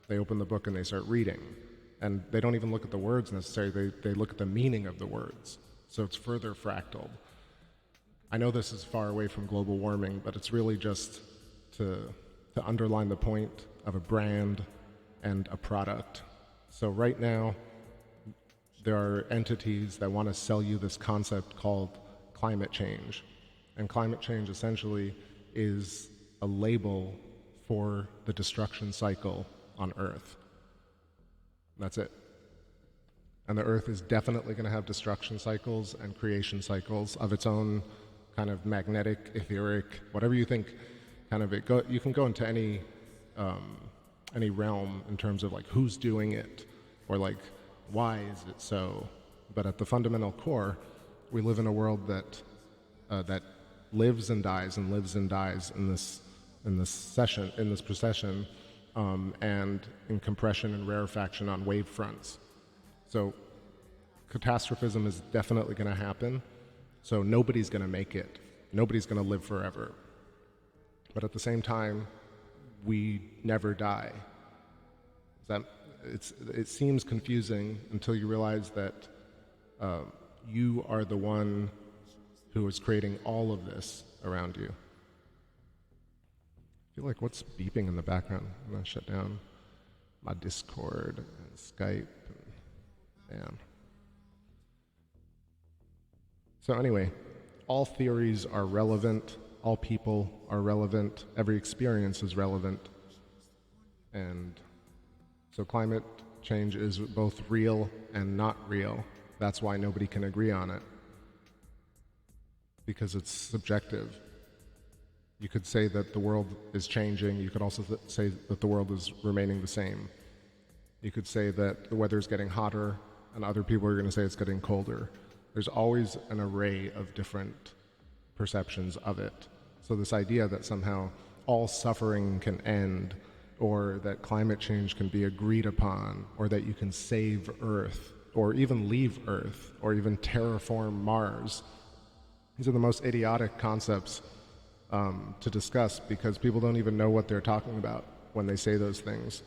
They open the book and they start reading. And they don't even look at the words necessarily, they look at the meaning of the words. So it's further fractaled. I know this is far away from global warming, but it's really just to underline the point of a brand and a product. So right now, there are entities that want to sell you this concept called climate change. And climate change essentially is a label for the destruction cycle on Earth. That's it. And the Earth is definitely going to have destruction cycles and creation cycles of its own kind of magnetic, etheric, whatever you think, kind of you can go into any realm in terms of like who's doing it or like why is it so. But at the fundamental core, we live in a world that lives and dies and lives and dies in this procession, and in compression and rarefaction on wave fronts. So catastrophism is definitely going to happen. So nobody's going to make it. Nobody's going to live forever. But at the same time, we never die. It seems confusing until you realize that you are the one who is creating all of this around you. I feel like what's beeping in the background? I'm going to shut down my Discord and Skype. Man. So anyway, all theories are relevant, all people are relevant, every experience is relevant. And so climate change is both real and not real. That's why nobody can agree on it, because it's subjective. You could say that the world is changing. You could also say that the world is remaining the same. You could say that the weather's getting hotter, and other people are going to say it's getting colder. There's always an array of different perceptions of it. So this idea that somehow all suffering can end, or that climate change can be agreed upon, or that you can save Earth, or even leave Earth, or even terraform Mars, these are the most idiotic concepts to discuss, because people don't even know what they're talking about when they say those things.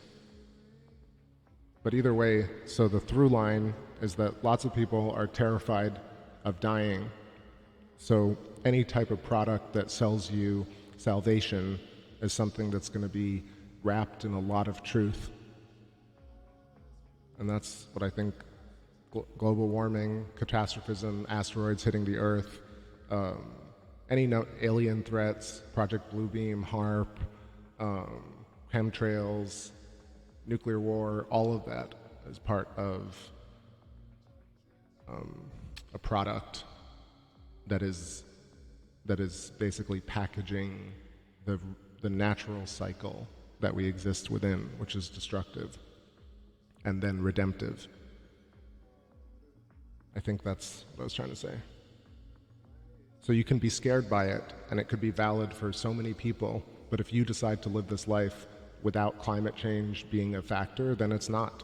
But either way, so the through line is that lots of people are terrified of dying. So any type of product that sells you salvation is something that's going to be wrapped in a lot of truth. And that's what I think global warming, catastrophism, asteroids hitting the Earth, any alien threats, Project Bluebeam, HARP, chemtrails, nuclear war, all of that is part of a product that is basically packaging the natural cycle that we exist within, which is destructive and then redemptive. I think that's what I was trying to say. So you can be scared by it, and it could be valid for so many people, but if you decide to live this life without climate change being a factor, then it's not.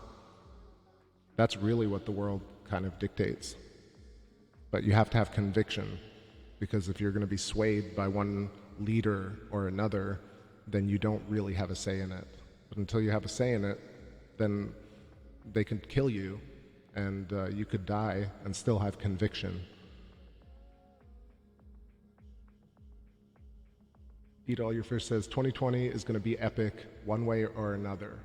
That's really what the world kind of dictates. But you have to have conviction, because if you're going to be swayed by one leader or another, then you don't really have a say in it. But until you have a say in it, then they can kill you, and you could die and still have conviction. Eat All Your Fish says, 2020 is going to be epic one way or another.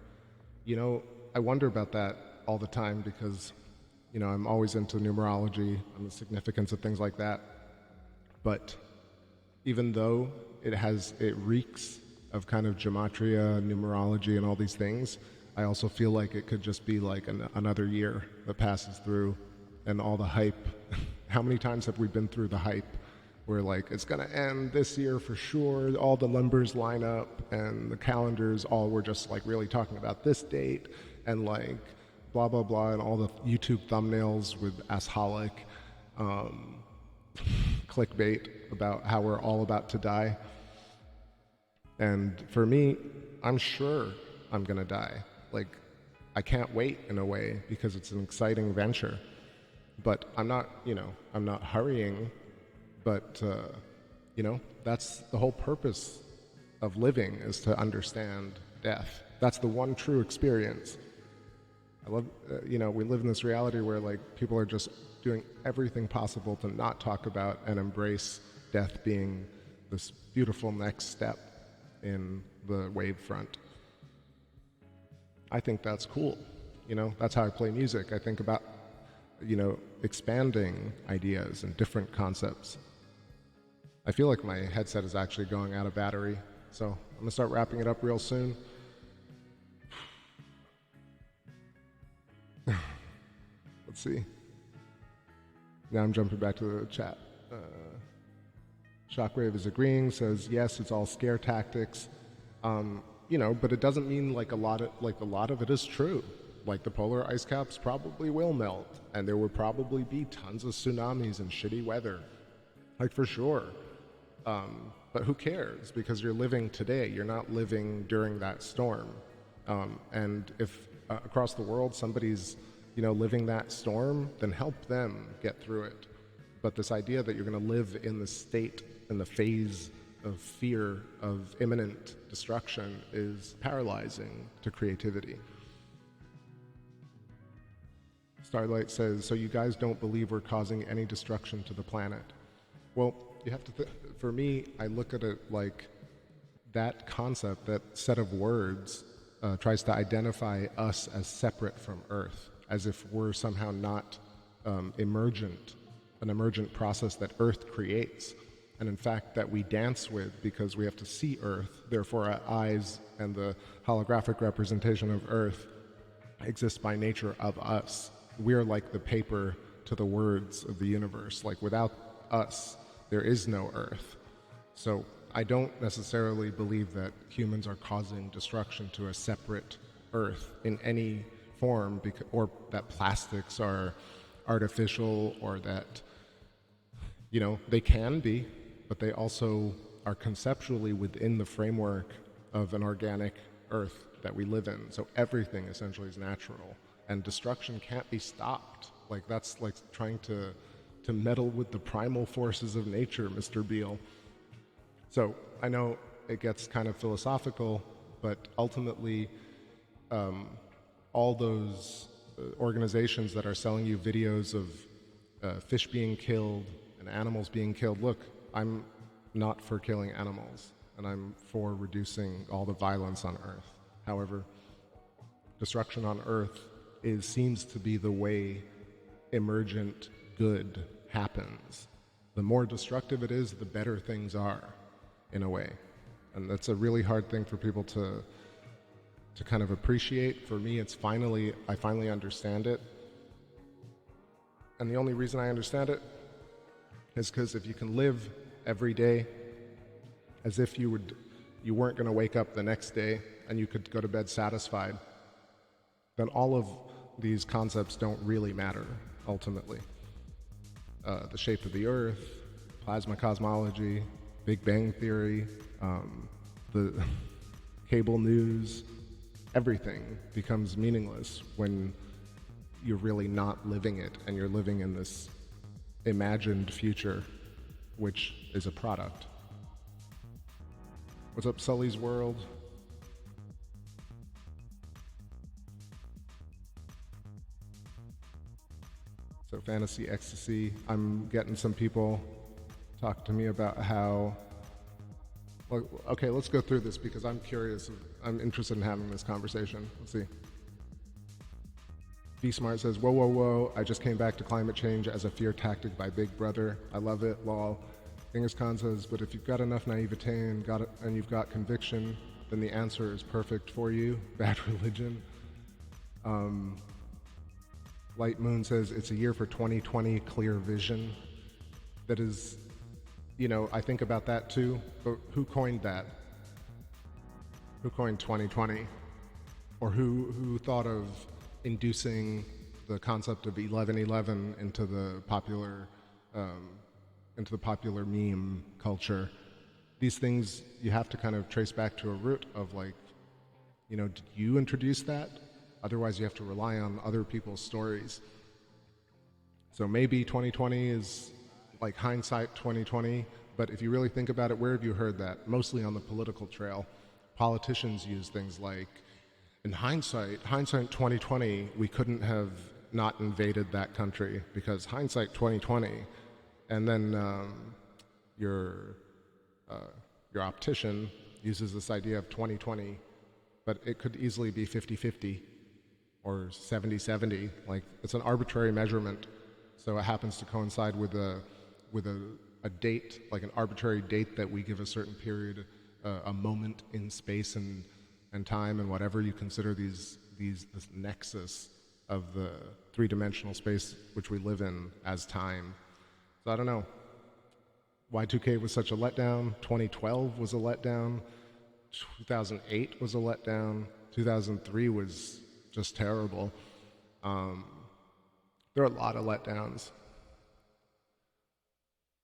You know, I wonder about that all the time, because, you know, I'm always into numerology and the significance of things like that. But even though it reeks of kind of gematria, numerology, and all these things, I also feel like it could just be like another year that passes through, and all the hype. How many times have we been through the hype? Where like, it's gonna end this year for sure, all the numbers line up, and the calendars all were just like really talking about this date, and like blah blah blah, and all the YouTube thumbnails with assholic clickbait about how we're all about to die. And for me, I'm sure I'm gonna die. Like, I can't wait in a way, because it's an exciting venture. But I'm not hurrying. But, that's the whole purpose of living, is to understand death. That's the one true experience. I love, we live in this reality where like people are just doing everything possible to not talk about and embrace death being this beautiful next step in the wave front. I think that's cool. That's how I play music. I think about, expanding ideas and different concepts. I feel like my headset is actually going out of battery, so I'm gonna start wrapping it up real soon. Let's see. Now I'm jumping back to the chat. Shockwave is agreeing, says yes, it's all scare tactics. But it doesn't mean like a lot of it is true. Like the polar ice caps probably will melt, and there will probably be tons of tsunamis and shitty weather, like for sure. But who cares? Because you're living today. You're not living during that storm. And if across the world somebody's living that storm, then help them get through it. But this idea that you're going to live in the state, in the phase of fear of imminent destruction, is paralyzing to creativity. Starlight says, so you guys don't believe we're causing any destruction to the planet? Well, you have to for me, I look at it like that concept, that set of words, tries to identify us as separate from Earth, as if we're somehow not an emergent process that Earth creates, and in fact that we dance with because we have to see Earth. Therefore our eyes and the holographic representation of Earth exist by nature of us. We're like the paper to the words of the universe. Like, without us, there is no Earth. So I don't necessarily believe that humans are causing destruction to a separate Earth in any form, or that plastics are artificial, or that, they can be, but they also are conceptually within the framework of an organic Earth that we live in. So everything essentially is natural, and destruction can't be stopped. Like, that's like trying to meddle with the primal forces of nature, Mr. Beale. So I know it gets kind of philosophical, but ultimately, all those organizations that are selling you videos of fish being killed and animals being killed, look, I'm not for killing animals, and I'm for reducing all the violence on Earth. However, destruction on Earth seems to be the way emergent good happens. The more destructive it is, the better things are, in a way. And that's a really hard thing for people to kind of appreciate. For me, I finally understand it. And the only reason I understand it is because if you can live every day as if you weren't going to wake up the next day and you could go to bed satisfied, then all of these concepts don't really matter, ultimately. The shape of the Earth, plasma cosmology, Big Bang Theory, the cable news, everything becomes meaningless when you're really not living it, and you're living in this imagined future, which is a product. What's up, Sully's World? So Fantasy Ecstasy, I'm getting some people talk to me about how, well, okay, let's go through this because I'm curious. I'm interested in having this conversation. Let's see. B-Smart says, whoa, whoa, whoa, I just came back to climate change as a fear tactic by Big Brother. I love it, lol. Genghis Khan says, but if you've got enough naivete and you've got conviction, then the answer is perfect for you. Bad religion. Light Moon says, it's a year for 2020 clear vision. That is, I think about that too, but who coined that? Who coined 2020? Or who thought of inducing the concept of 11/11 into the popular meme culture? These things you have to kind of trace back to a root of, like, did you introduce that? Otherwise you have to rely on other people's stories. So maybe 2020 is like hindsight 2020, but if you really think about it, where have you heard that? Mostly on the political trail. Politicians use things like, in hindsight 2020, we couldn't have not invaded that country because hindsight 2020. And then your optician uses this idea of 2020, but it could easily be 50-50 or 70-70. Like, it's an arbitrary measurement, so it happens to coincide with a date, like an arbitrary date that we give a certain period, a moment in space and time, and whatever you consider this nexus of the three-dimensional space which we live in as time. So I don't know. Y2K was such a letdown. 2012 was a letdown. 2008 was a letdown. 2003 was just terrible. There are a lot of letdowns.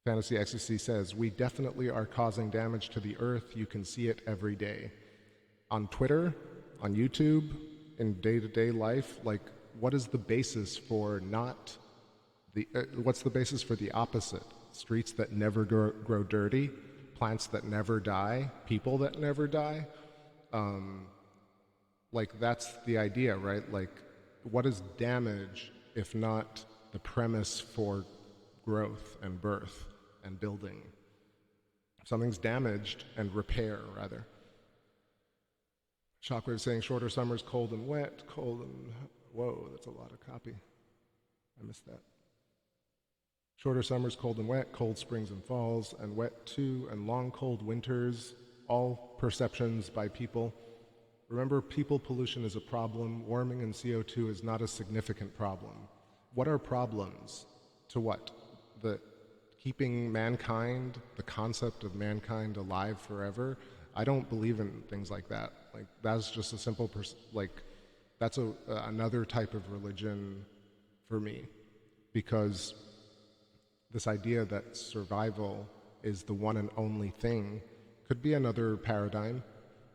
Fantasy Ecstasy says, we definitely are causing damage to the Earth. You can see it every day. On Twitter, on YouTube, in day-to-day life, like, what is the basis for what's the basis for the opposite? Streets that never grow dirty, plants that never die, people that never die. Like, that's the idea, right? Like, what is damage if not the premise for growth and birth and building? Something's damaged, and repair, rather. Shockwave saying, shorter summers, cold and wet, whoa, that's a lot of copy. I missed that. Shorter summers, cold and wet, cold springs and falls, and wet too, and long cold winters, all perceptions by people. Remember, people pollution is a problem. Warming and CO2 is not a significant problem. What are problems? To what? keeping mankind, the concept of mankind alive forever, I don't believe in things like that. Like, that's just a simple, that's another type of religion for me, because this idea that survival is the one and only thing could be another paradigm.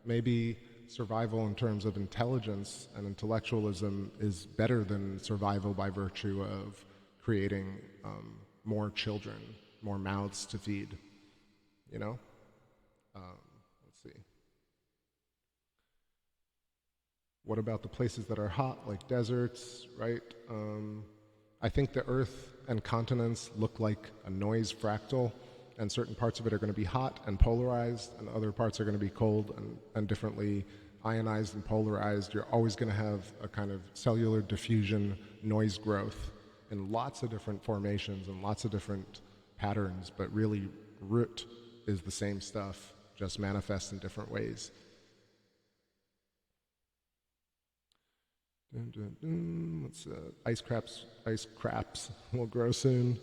Maybe survival in terms of intelligence and intellectualism is better than survival by virtue of creating more children, more mouths to feed, you know? Let's see. What about the places that are hot, like deserts, right? I think the Earth and continents look like a noise fractal, and certain parts of it are going to be hot and polarized, and other parts are going to be cold and differently ionized and polarized. You're always going to have a kind of cellular diffusion noise growth in lots of different formations and lots of different patterns, but really root is the same stuff, just manifests in different ways. What's ice craps will grow soon.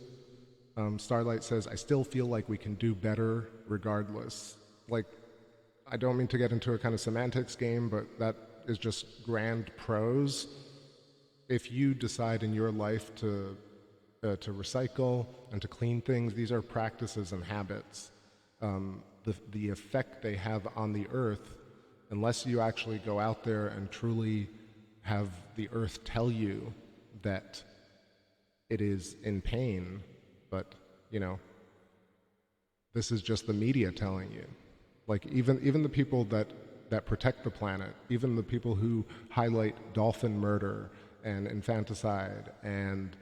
Starlight says, I still feel like we can do better regardless. Like, I don't mean to get into a kind of semantics game, but that is just grand prose. If you decide in your life to recycle and to clean things, these are practices and habits. The effect they have on the earth, unless you actually go out there and truly have the earth tell you that it is in pain, but, you know, this is just the media telling you. Like, even the people that protect the planet, even the people who highlight dolphin murder and infanticide and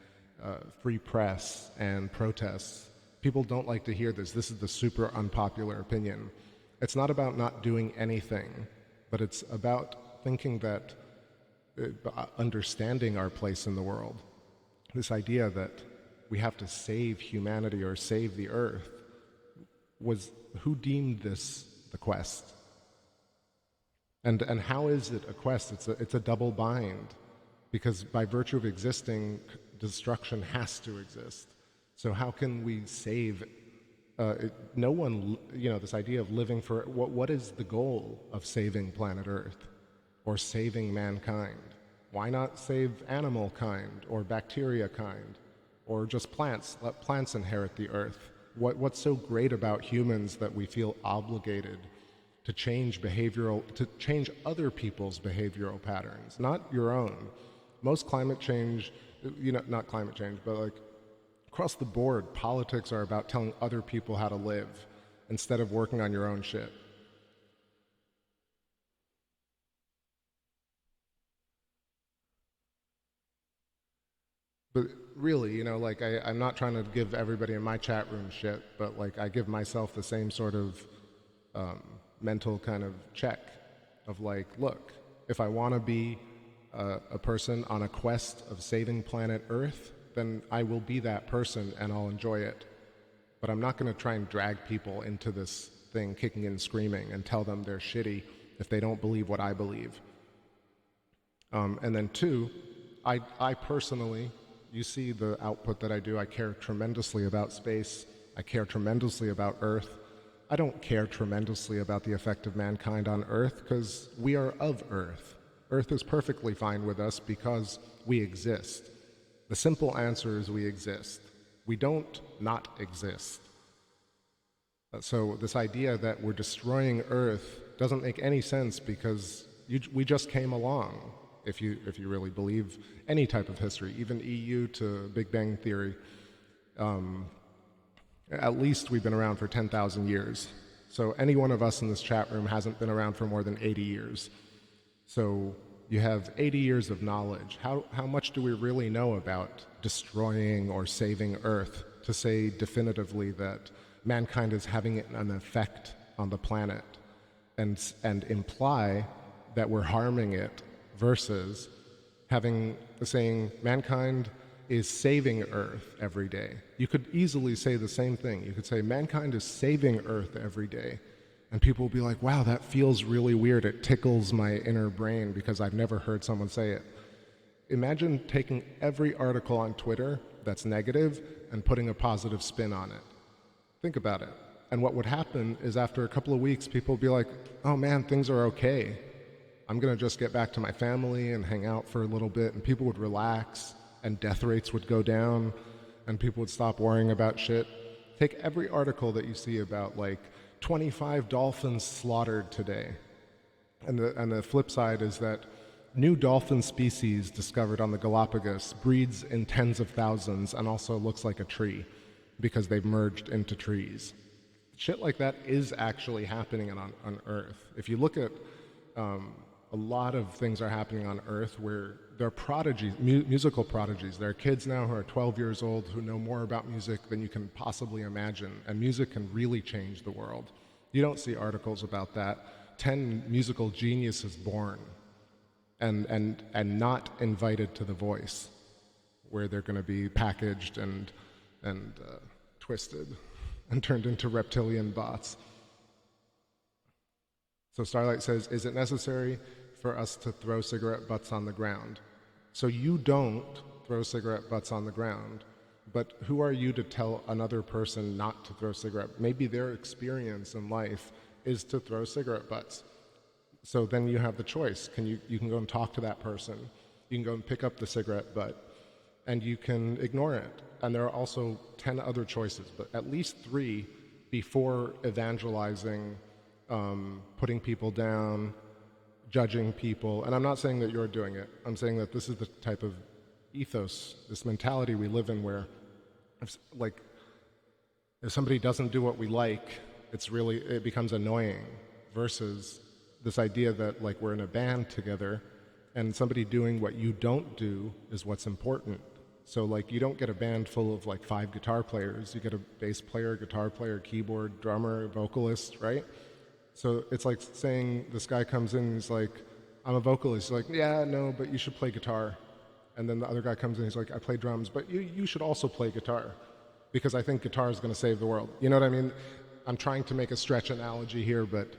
free press and protests, people don't like to hear this. This is the super unpopular opinion. It's not about not doing anything, but it's about thinking that, understanding our place in the world. This idea that we have to save humanity or save the earth, who deemed this the quest? And how is it a quest? It's a double bind, because by virtue of existing, destruction has to exist. So how can we save? No one, this idea of living for, what is the goal of saving planet Earth or saving mankind? Why not save animal kind or bacteria kind or just plants? Let plants inherit the Earth. What's so great about humans that we feel obligated to change other people's behavioral patterns, not your own? Most climate change, not climate change, but like across the board, politics are about telling other people how to live instead of working on your own shit. But really, I'm not trying to give everybody in my chat room shit, but like I give myself the same sort of mental kind of check of like, look, if I want to be a person on a quest of saving planet Earth, then I will be that person and I'll enjoy it. But I'm not going to try and drag people into this thing kicking and screaming and tell them they're shitty if they don't believe what I believe. And then two, I personally, you see the output that I do. I care tremendously about space. I care tremendously about Earth. I don't care tremendously about the effect of mankind on Earth because we are of Earth. Earth is perfectly fine with us because we exist. The simple answer is we exist. We don't not exist. So this idea that we're destroying Earth doesn't make any sense because we just came along. If you really believe any type of history, even EU to Big Bang Theory, at least we've been around for 10,000 years. So any one of us in this chat room hasn't been around for more than 80 years. So you have 80 years of knowledge. How much do we really know about destroying or saving Earth to say definitively that mankind is having an effect on the planet and imply that we're harming it versus saying mankind is saving Earth every day? You could easily say the same thing. You could say mankind is saving Earth every day. And people will be like, wow, that feels really weird. It tickles my inner brain because I've never heard someone say it. imagine taking every article on Twitter that's negative and putting a positive spin on it. Think about it. And what would happen is after a couple of weeks, people would be like, oh man, things are okay. I'm gonna just get back to my family and hang out for a little bit, and people would relax, and death rates would go down, and people would stop worrying about shit. Take every article that you see about like 25 dolphins slaughtered today. And the flip side is that new dolphin species discovered on the Galapagos breeds in tens of thousands and also looks like a tree because they've merged into trees. Shit like that is actually happening on Earth. If you look at a lot of things are happening on Earth where there are prodigies, musical prodigies. There are kids now who are 12 years old who know more about music than you can possibly imagine, and music can really change the world. You don't see articles about that. 10 musical geniuses born and not invited to The Voice, where they're going to be packaged and twisted and turned into reptilian bots. So Starlight says, is it necessary for us to throw cigarette butts on the ground? So you don't throw cigarette butts on the ground, but who are you to tell another person not to throw cigarette? Maybe their experience in life is to throw cigarette butts. So then you have the choice. You can go and talk to that person. You can go and pick up the cigarette butt, and you can ignore it. And there are also 10 other choices, but at least 3 before evangelizing, putting people down, judging people. And I'm not saying that you're doing it. I'm saying that this is the type of ethos, this mentality we live in where if somebody doesn't do what we like, it becomes annoying, versus this idea that like we're in a band together and somebody doing what you don't do is what's important. So like you don't get a band full of like 5 guitar players, you get a bass player, guitar player, keyboard, drummer, vocalist, right? So it's like saying this guy comes in and he's like, I'm a vocalist. He's like, yeah, no, but you should play guitar. And then the other guy comes in and he's like, I play drums, but you should also play guitar because I think guitar is going to save the world. You know what I mean? I'm trying to make a stretch analogy here, but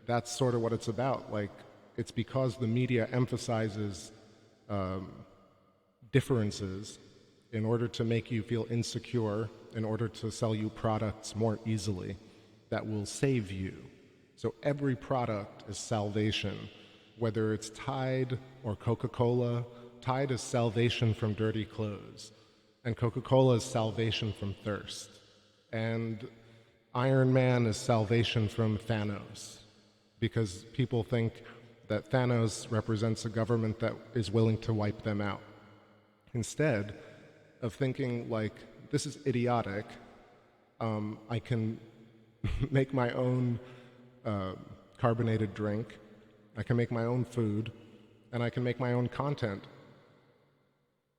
that's sort of what it's about. Like, it's because the media emphasizes differences in order to make you feel insecure, in order to sell you products more easily that will save you. So every product is salvation, whether it's Tide or Coca-Cola. Tide is salvation from dirty clothes, and Coca-Cola is salvation from thirst. And Iron Man is salvation from Thanos, because people think that Thanos represents a government that is willing to wipe them out. Instead of thinking like, this is idiotic, I can make my own carbonated drink, I can make my own food, and I can make my own content.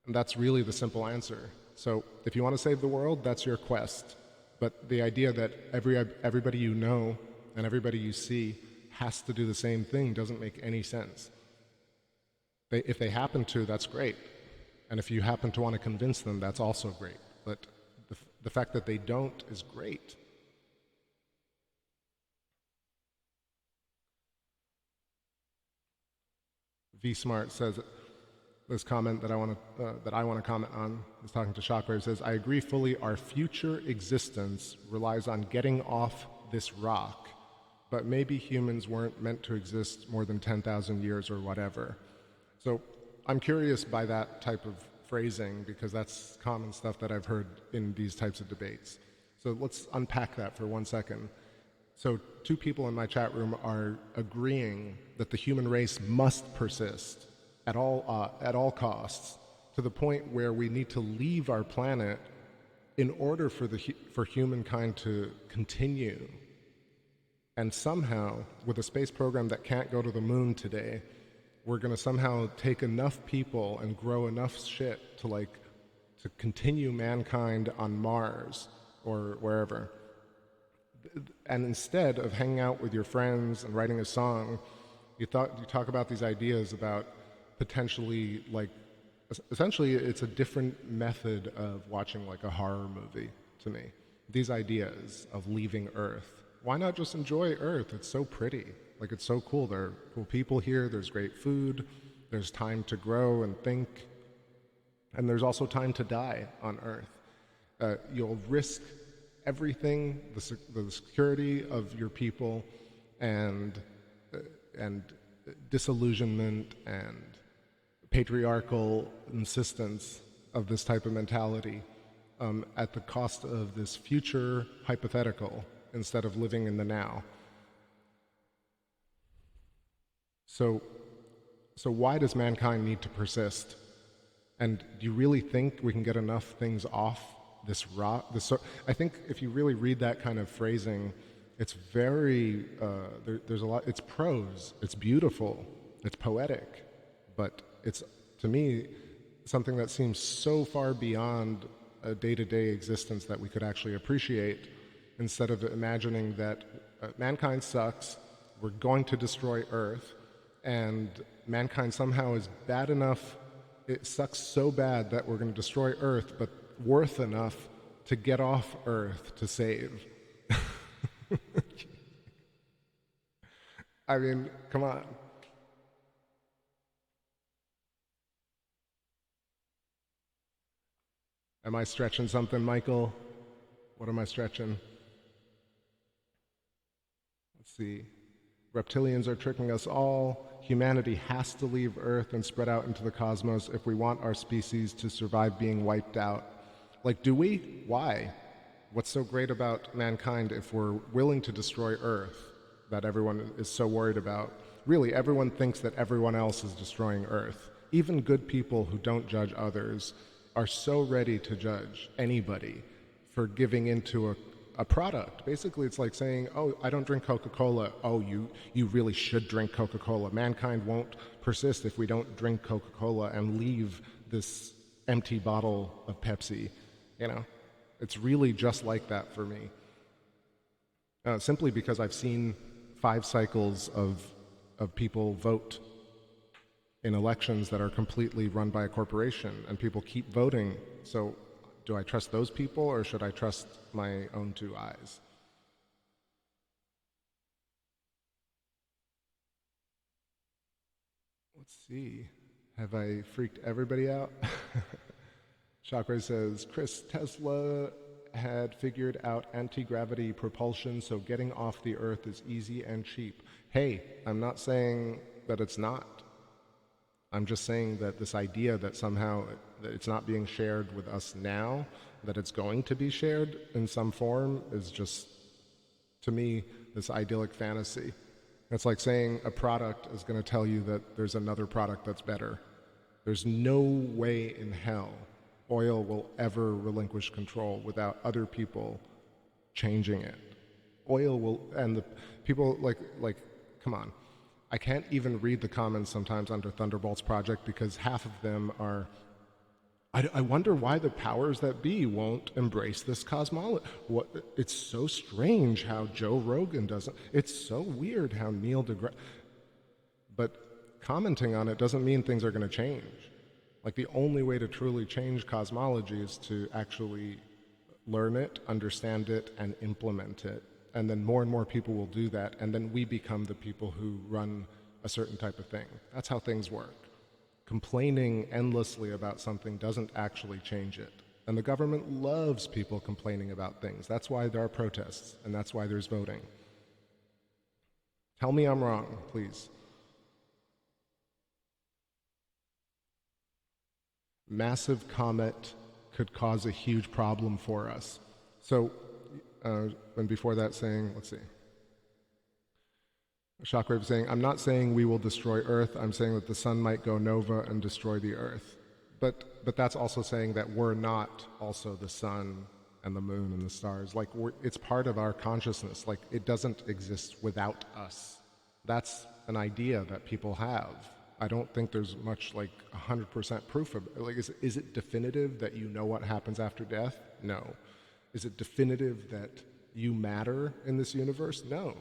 And that's really the simple answer. So if you want to save the world, that's your quest. But the idea that everybody you know and everybody you see has to do the same thing doesn't make any sense. If they happen to, that's great. And if you happen to want to convince them, that's also great. But the fact that they don't is great. V-Smart says, this comment that I want to comment on, is talking to Shockwave, says, I agree fully our future existence relies on getting off this rock, but maybe humans weren't meant to exist more than 10,000 years or whatever. So I'm curious by that type of phrasing, because that's common stuff that I've heard in these types of debates. So let's unpack that for 1 second. So 2 people in my chat room are agreeing that the human race must persist at all costs, to the point where we need to leave our planet in order for humankind to continue. And somehow, with a space program that can't go to the moon today, we're going to somehow take enough people and grow enough shit to continue mankind on Mars or wherever. And instead of hanging out with your friends and writing a song, you talk about these ideas about potentially, essentially it's a different method of watching like a horror movie to me. These ideas of leaving Earth. Why not just enjoy Earth? It's so pretty. It's so cool. There are cool people here. There's great food. There's time to grow and think. And there's also time to die on Earth. You'll risk everything, the security of your people, and disillusionment and patriarchal insistence of this type of mentality at the cost of this future hypothetical instead of living in the now. So why does mankind need to persist? And do you really think we can get enough things off this rock? I think if you really read that kind of phrasing, it's very, there's a lot, it's prose, it's beautiful, it's poetic, but it's, to me, something that seems so far beyond a day-to-day existence that we could actually appreciate, instead of imagining that mankind sucks, we're going to destroy Earth, and mankind somehow is bad enough, it sucks so bad that we're going to destroy Earth, but worth enough to get off Earth to save. I mean, come on. Am I stretching something, Michael? What am I stretching? Let's see. Reptilians are tricking us all. Humanity has to leave Earth and spread out into the cosmos if we want our species to survive being wiped out. Like, do we? Why? What's so great about mankind if we're willing to destroy Earth that everyone is so worried about? Really, everyone thinks that everyone else is destroying Earth. Even good people who don't judge others are so ready to judge anybody for giving into a product. Basically, it's like saying, oh, I don't drink Coca-Cola. Oh, you really should drink Coca-Cola. Mankind won't persist if we don't drink Coca-Cola and leave this empty bottle of Pepsi. You know, it's really just like that for me. Simply because I've seen 5 cycles of people vote in elections that are completely run by a corporation, and people keep voting. So do I trust those people, or should I trust my own 2 eyes? Let's see. Have I freaked everybody out? Shockwave says, Chris, Tesla had figured out anti-gravity propulsion, so getting off the Earth is easy and cheap. Hey, I'm not saying that it's not. I'm just saying that this idea that somehow that it's not being shared with us now, that it's going to be shared in some form, is just, to me, this idyllic fantasy. It's like saying a product is going to tell you that there's another product that's better. There's no way in hell oil will ever relinquish control without other people changing it. Oil will, and the people like, come on. I can't even read the comments sometimes under Thunderbolts Project because half of them are, I wonder why the powers that be won't embrace this cosmology. It's so strange how Joe Rogan doesn't. It's so weird how Neil deGrasse. But commenting on it doesn't mean things are going to change. Like, the only way to truly change cosmology is to actually learn it, understand it, and implement it. And then more and more people will do that, and then we become the people who run a certain type of thing. That's how things work. Complaining endlessly about something doesn't actually change it. And the government loves people complaining about things. That's why there are protests, and that's why there's voting. Tell me I'm wrong, please. Massive comet could cause a huge problem for us. So, and before that saying, let's see. Shockwave saying, I'm not saying we will destroy Earth, I'm saying that the sun might go nova and destroy the Earth. But that's also saying that we're not also the sun and the moon and the stars. Like, it's part of our consciousness. Like, it doesn't exist without us. That's an idea that people have. I don't think there's much, like, 100% proof of it. Like, is it definitive that you know what happens after death? No. Is it definitive that you matter in this universe? No.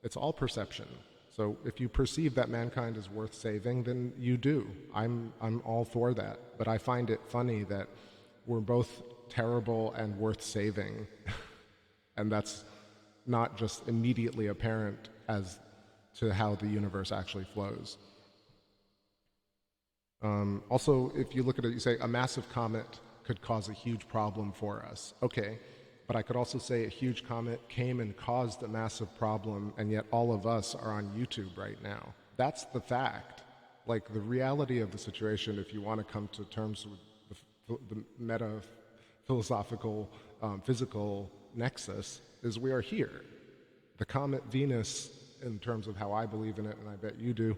It's all perception. So if you perceive that mankind is worth saving, then you do. I'm all for that. But I find it funny that we're both terrible and worth saving. And that's not just immediately apparent as to how the universe actually flows. Also, if you look at it, you say a massive comet could cause a huge problem for us. Okay, but I could also say a huge comet came and caused a massive problem, and yet all of us are on YouTube right now. That's the fact. Like, the reality of the situation, if you want to come to terms with the meta-philosophical, physical nexus, is we are here. The comet Venus, in terms of how I believe in it, and I bet you do,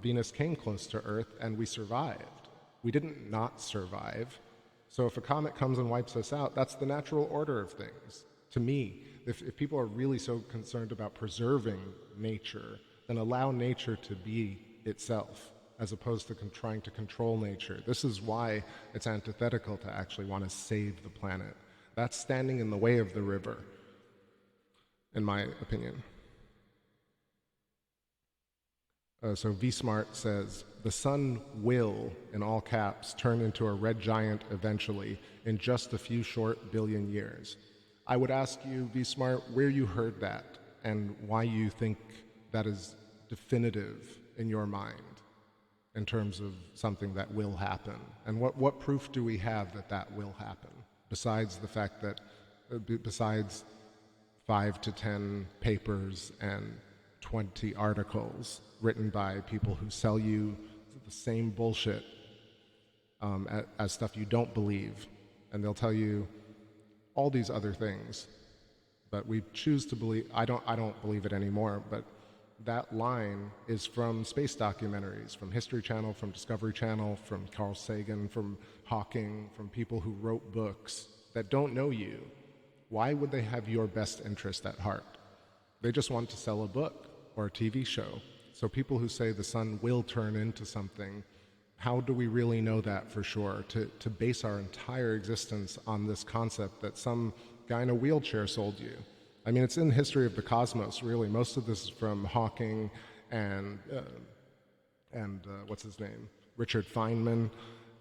Venus came close to Earth and we survived. We didn't not survive. So if a comet comes and wipes us out, that's the natural order of things. To me, if people are really so concerned about preserving nature, then allow nature to be itself, as opposed to trying to control nature. This is why it's antithetical to actually want to save the planet. That's standing in the way of the river, in my opinion. So VSmart says, the sun will, in all caps, turn into a red giant eventually in just a few short billion years. I would ask you, VSmart, where you heard that and why you think that is definitive in your mind in terms of something that will happen. And what proof do we have that that will happen, besides the fact that, besides 5 to 10 papers and 20 articles written by people who sell you the same bullshit as stuff you don't believe, and they'll tell you all these other things, but we choose to believe. I don't believe it anymore, but that line is from space documentaries, from History Channel, from Discovery Channel, from Carl Sagan, from Hawking, from people who wrote books that don't know you. Why would they have your best interest at heart? They just want to sell a book or a TV show. So people who say the sun will turn into something, how do we really know that for sure? To base our entire existence on this concept that some guy in a wheelchair sold you. I mean, it's in the history of the cosmos, really. Most of this is from Hawking and what's his name? Richard Feynman,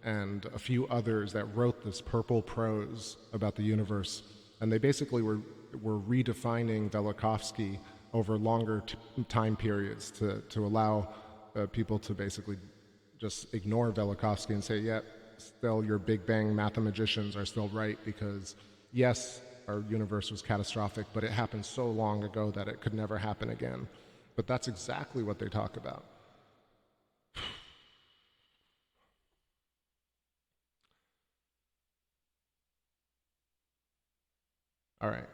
and a few others that wrote this purple prose about the universe. And they basically were redefining Velikovsky over longer time periods to allow people to basically just ignore Velikovsky and say, yeah, still your Big Bang mathematicians are still right, because yes, our universe was catastrophic, but it happened so long ago that it could never happen again. But that's exactly what they talk about. All right.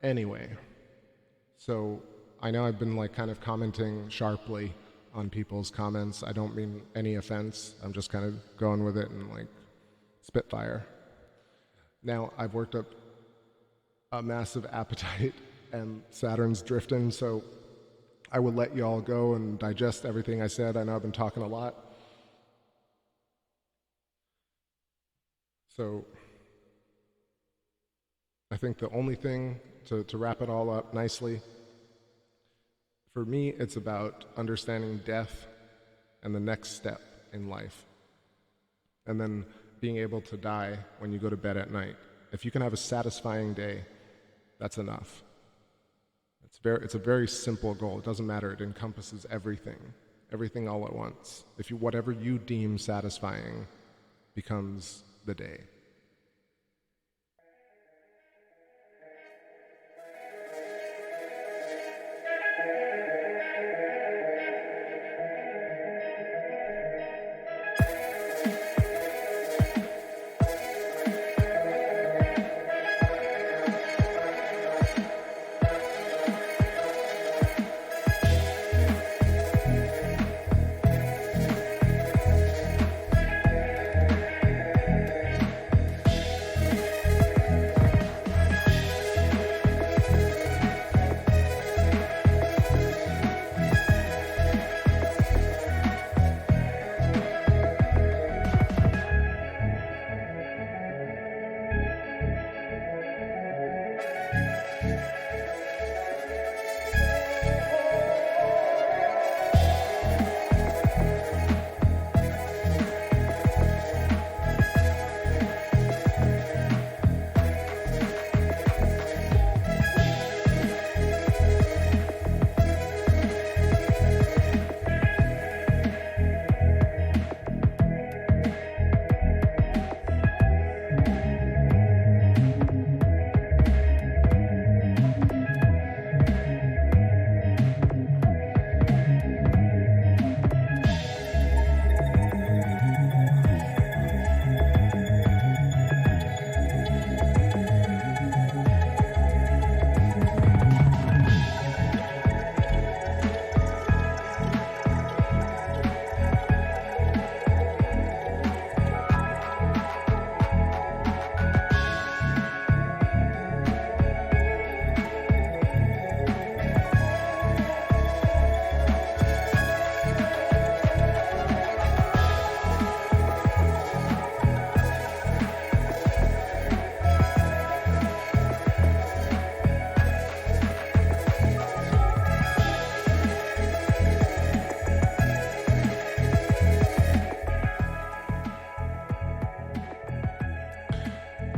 Anyway, so I know I've been like kind of commenting sharply on people's comments. I don't mean any offense. I'm just kind of going with it and like spitfire. Now I've worked up a massive appetite and Saturn's drifting, so I will let you all go and digest everything I said. I know I've been talking a lot. So I think the only thing to wrap it all up nicely, for me, it's about understanding death and the next step in life. And then being able to die when you go to bed at night. If you can have a satisfying day, that's enough. It's a very simple goal. It doesn't matter. It encompasses everything all at once. Whatever you deem satisfying becomes the day.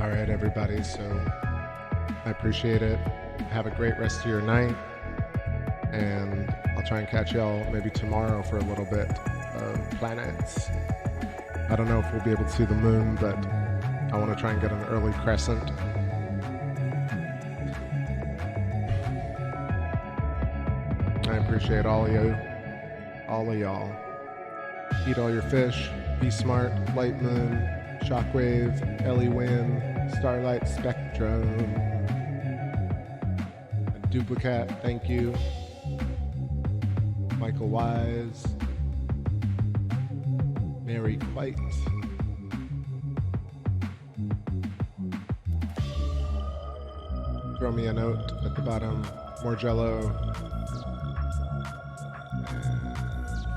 All right, everybody. So I appreciate it. Have a great rest of your night. And I'll try and catch y'all maybe tomorrow for a little bit of planets. I don't know if we'll be able to see the moon, but I want to try and get an early crescent. I appreciate all of you, all of y'all. Eat all your fish, be smart, light moon, shockwave, Ellie Win, starlight spectrum, and duplicate, thank you. Michael Wise, Mary White, throw me a note at the bottom, Morgello,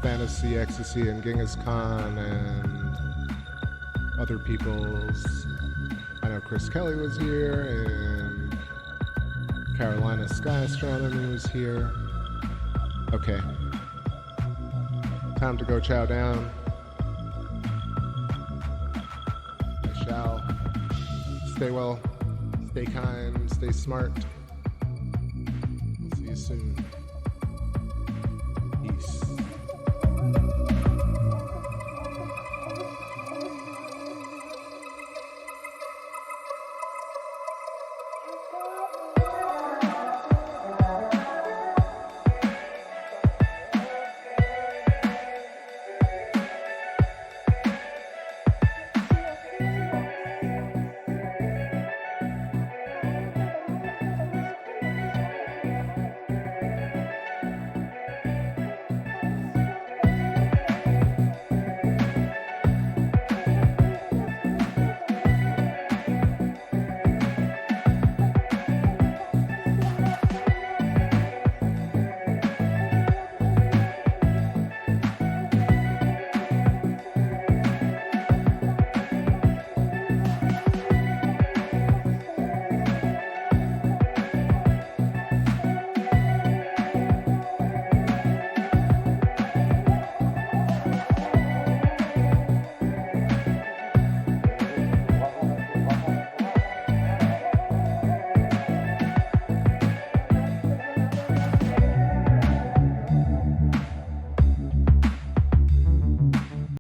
Fantasy Ecstasy and Genghis Khan and other people's. I know Chris Kelly was here and Carolina Sky Astronomy was here. Okay. Time to go chow down. I shall. Stay well, stay kind, stay smart. We'll see you soon.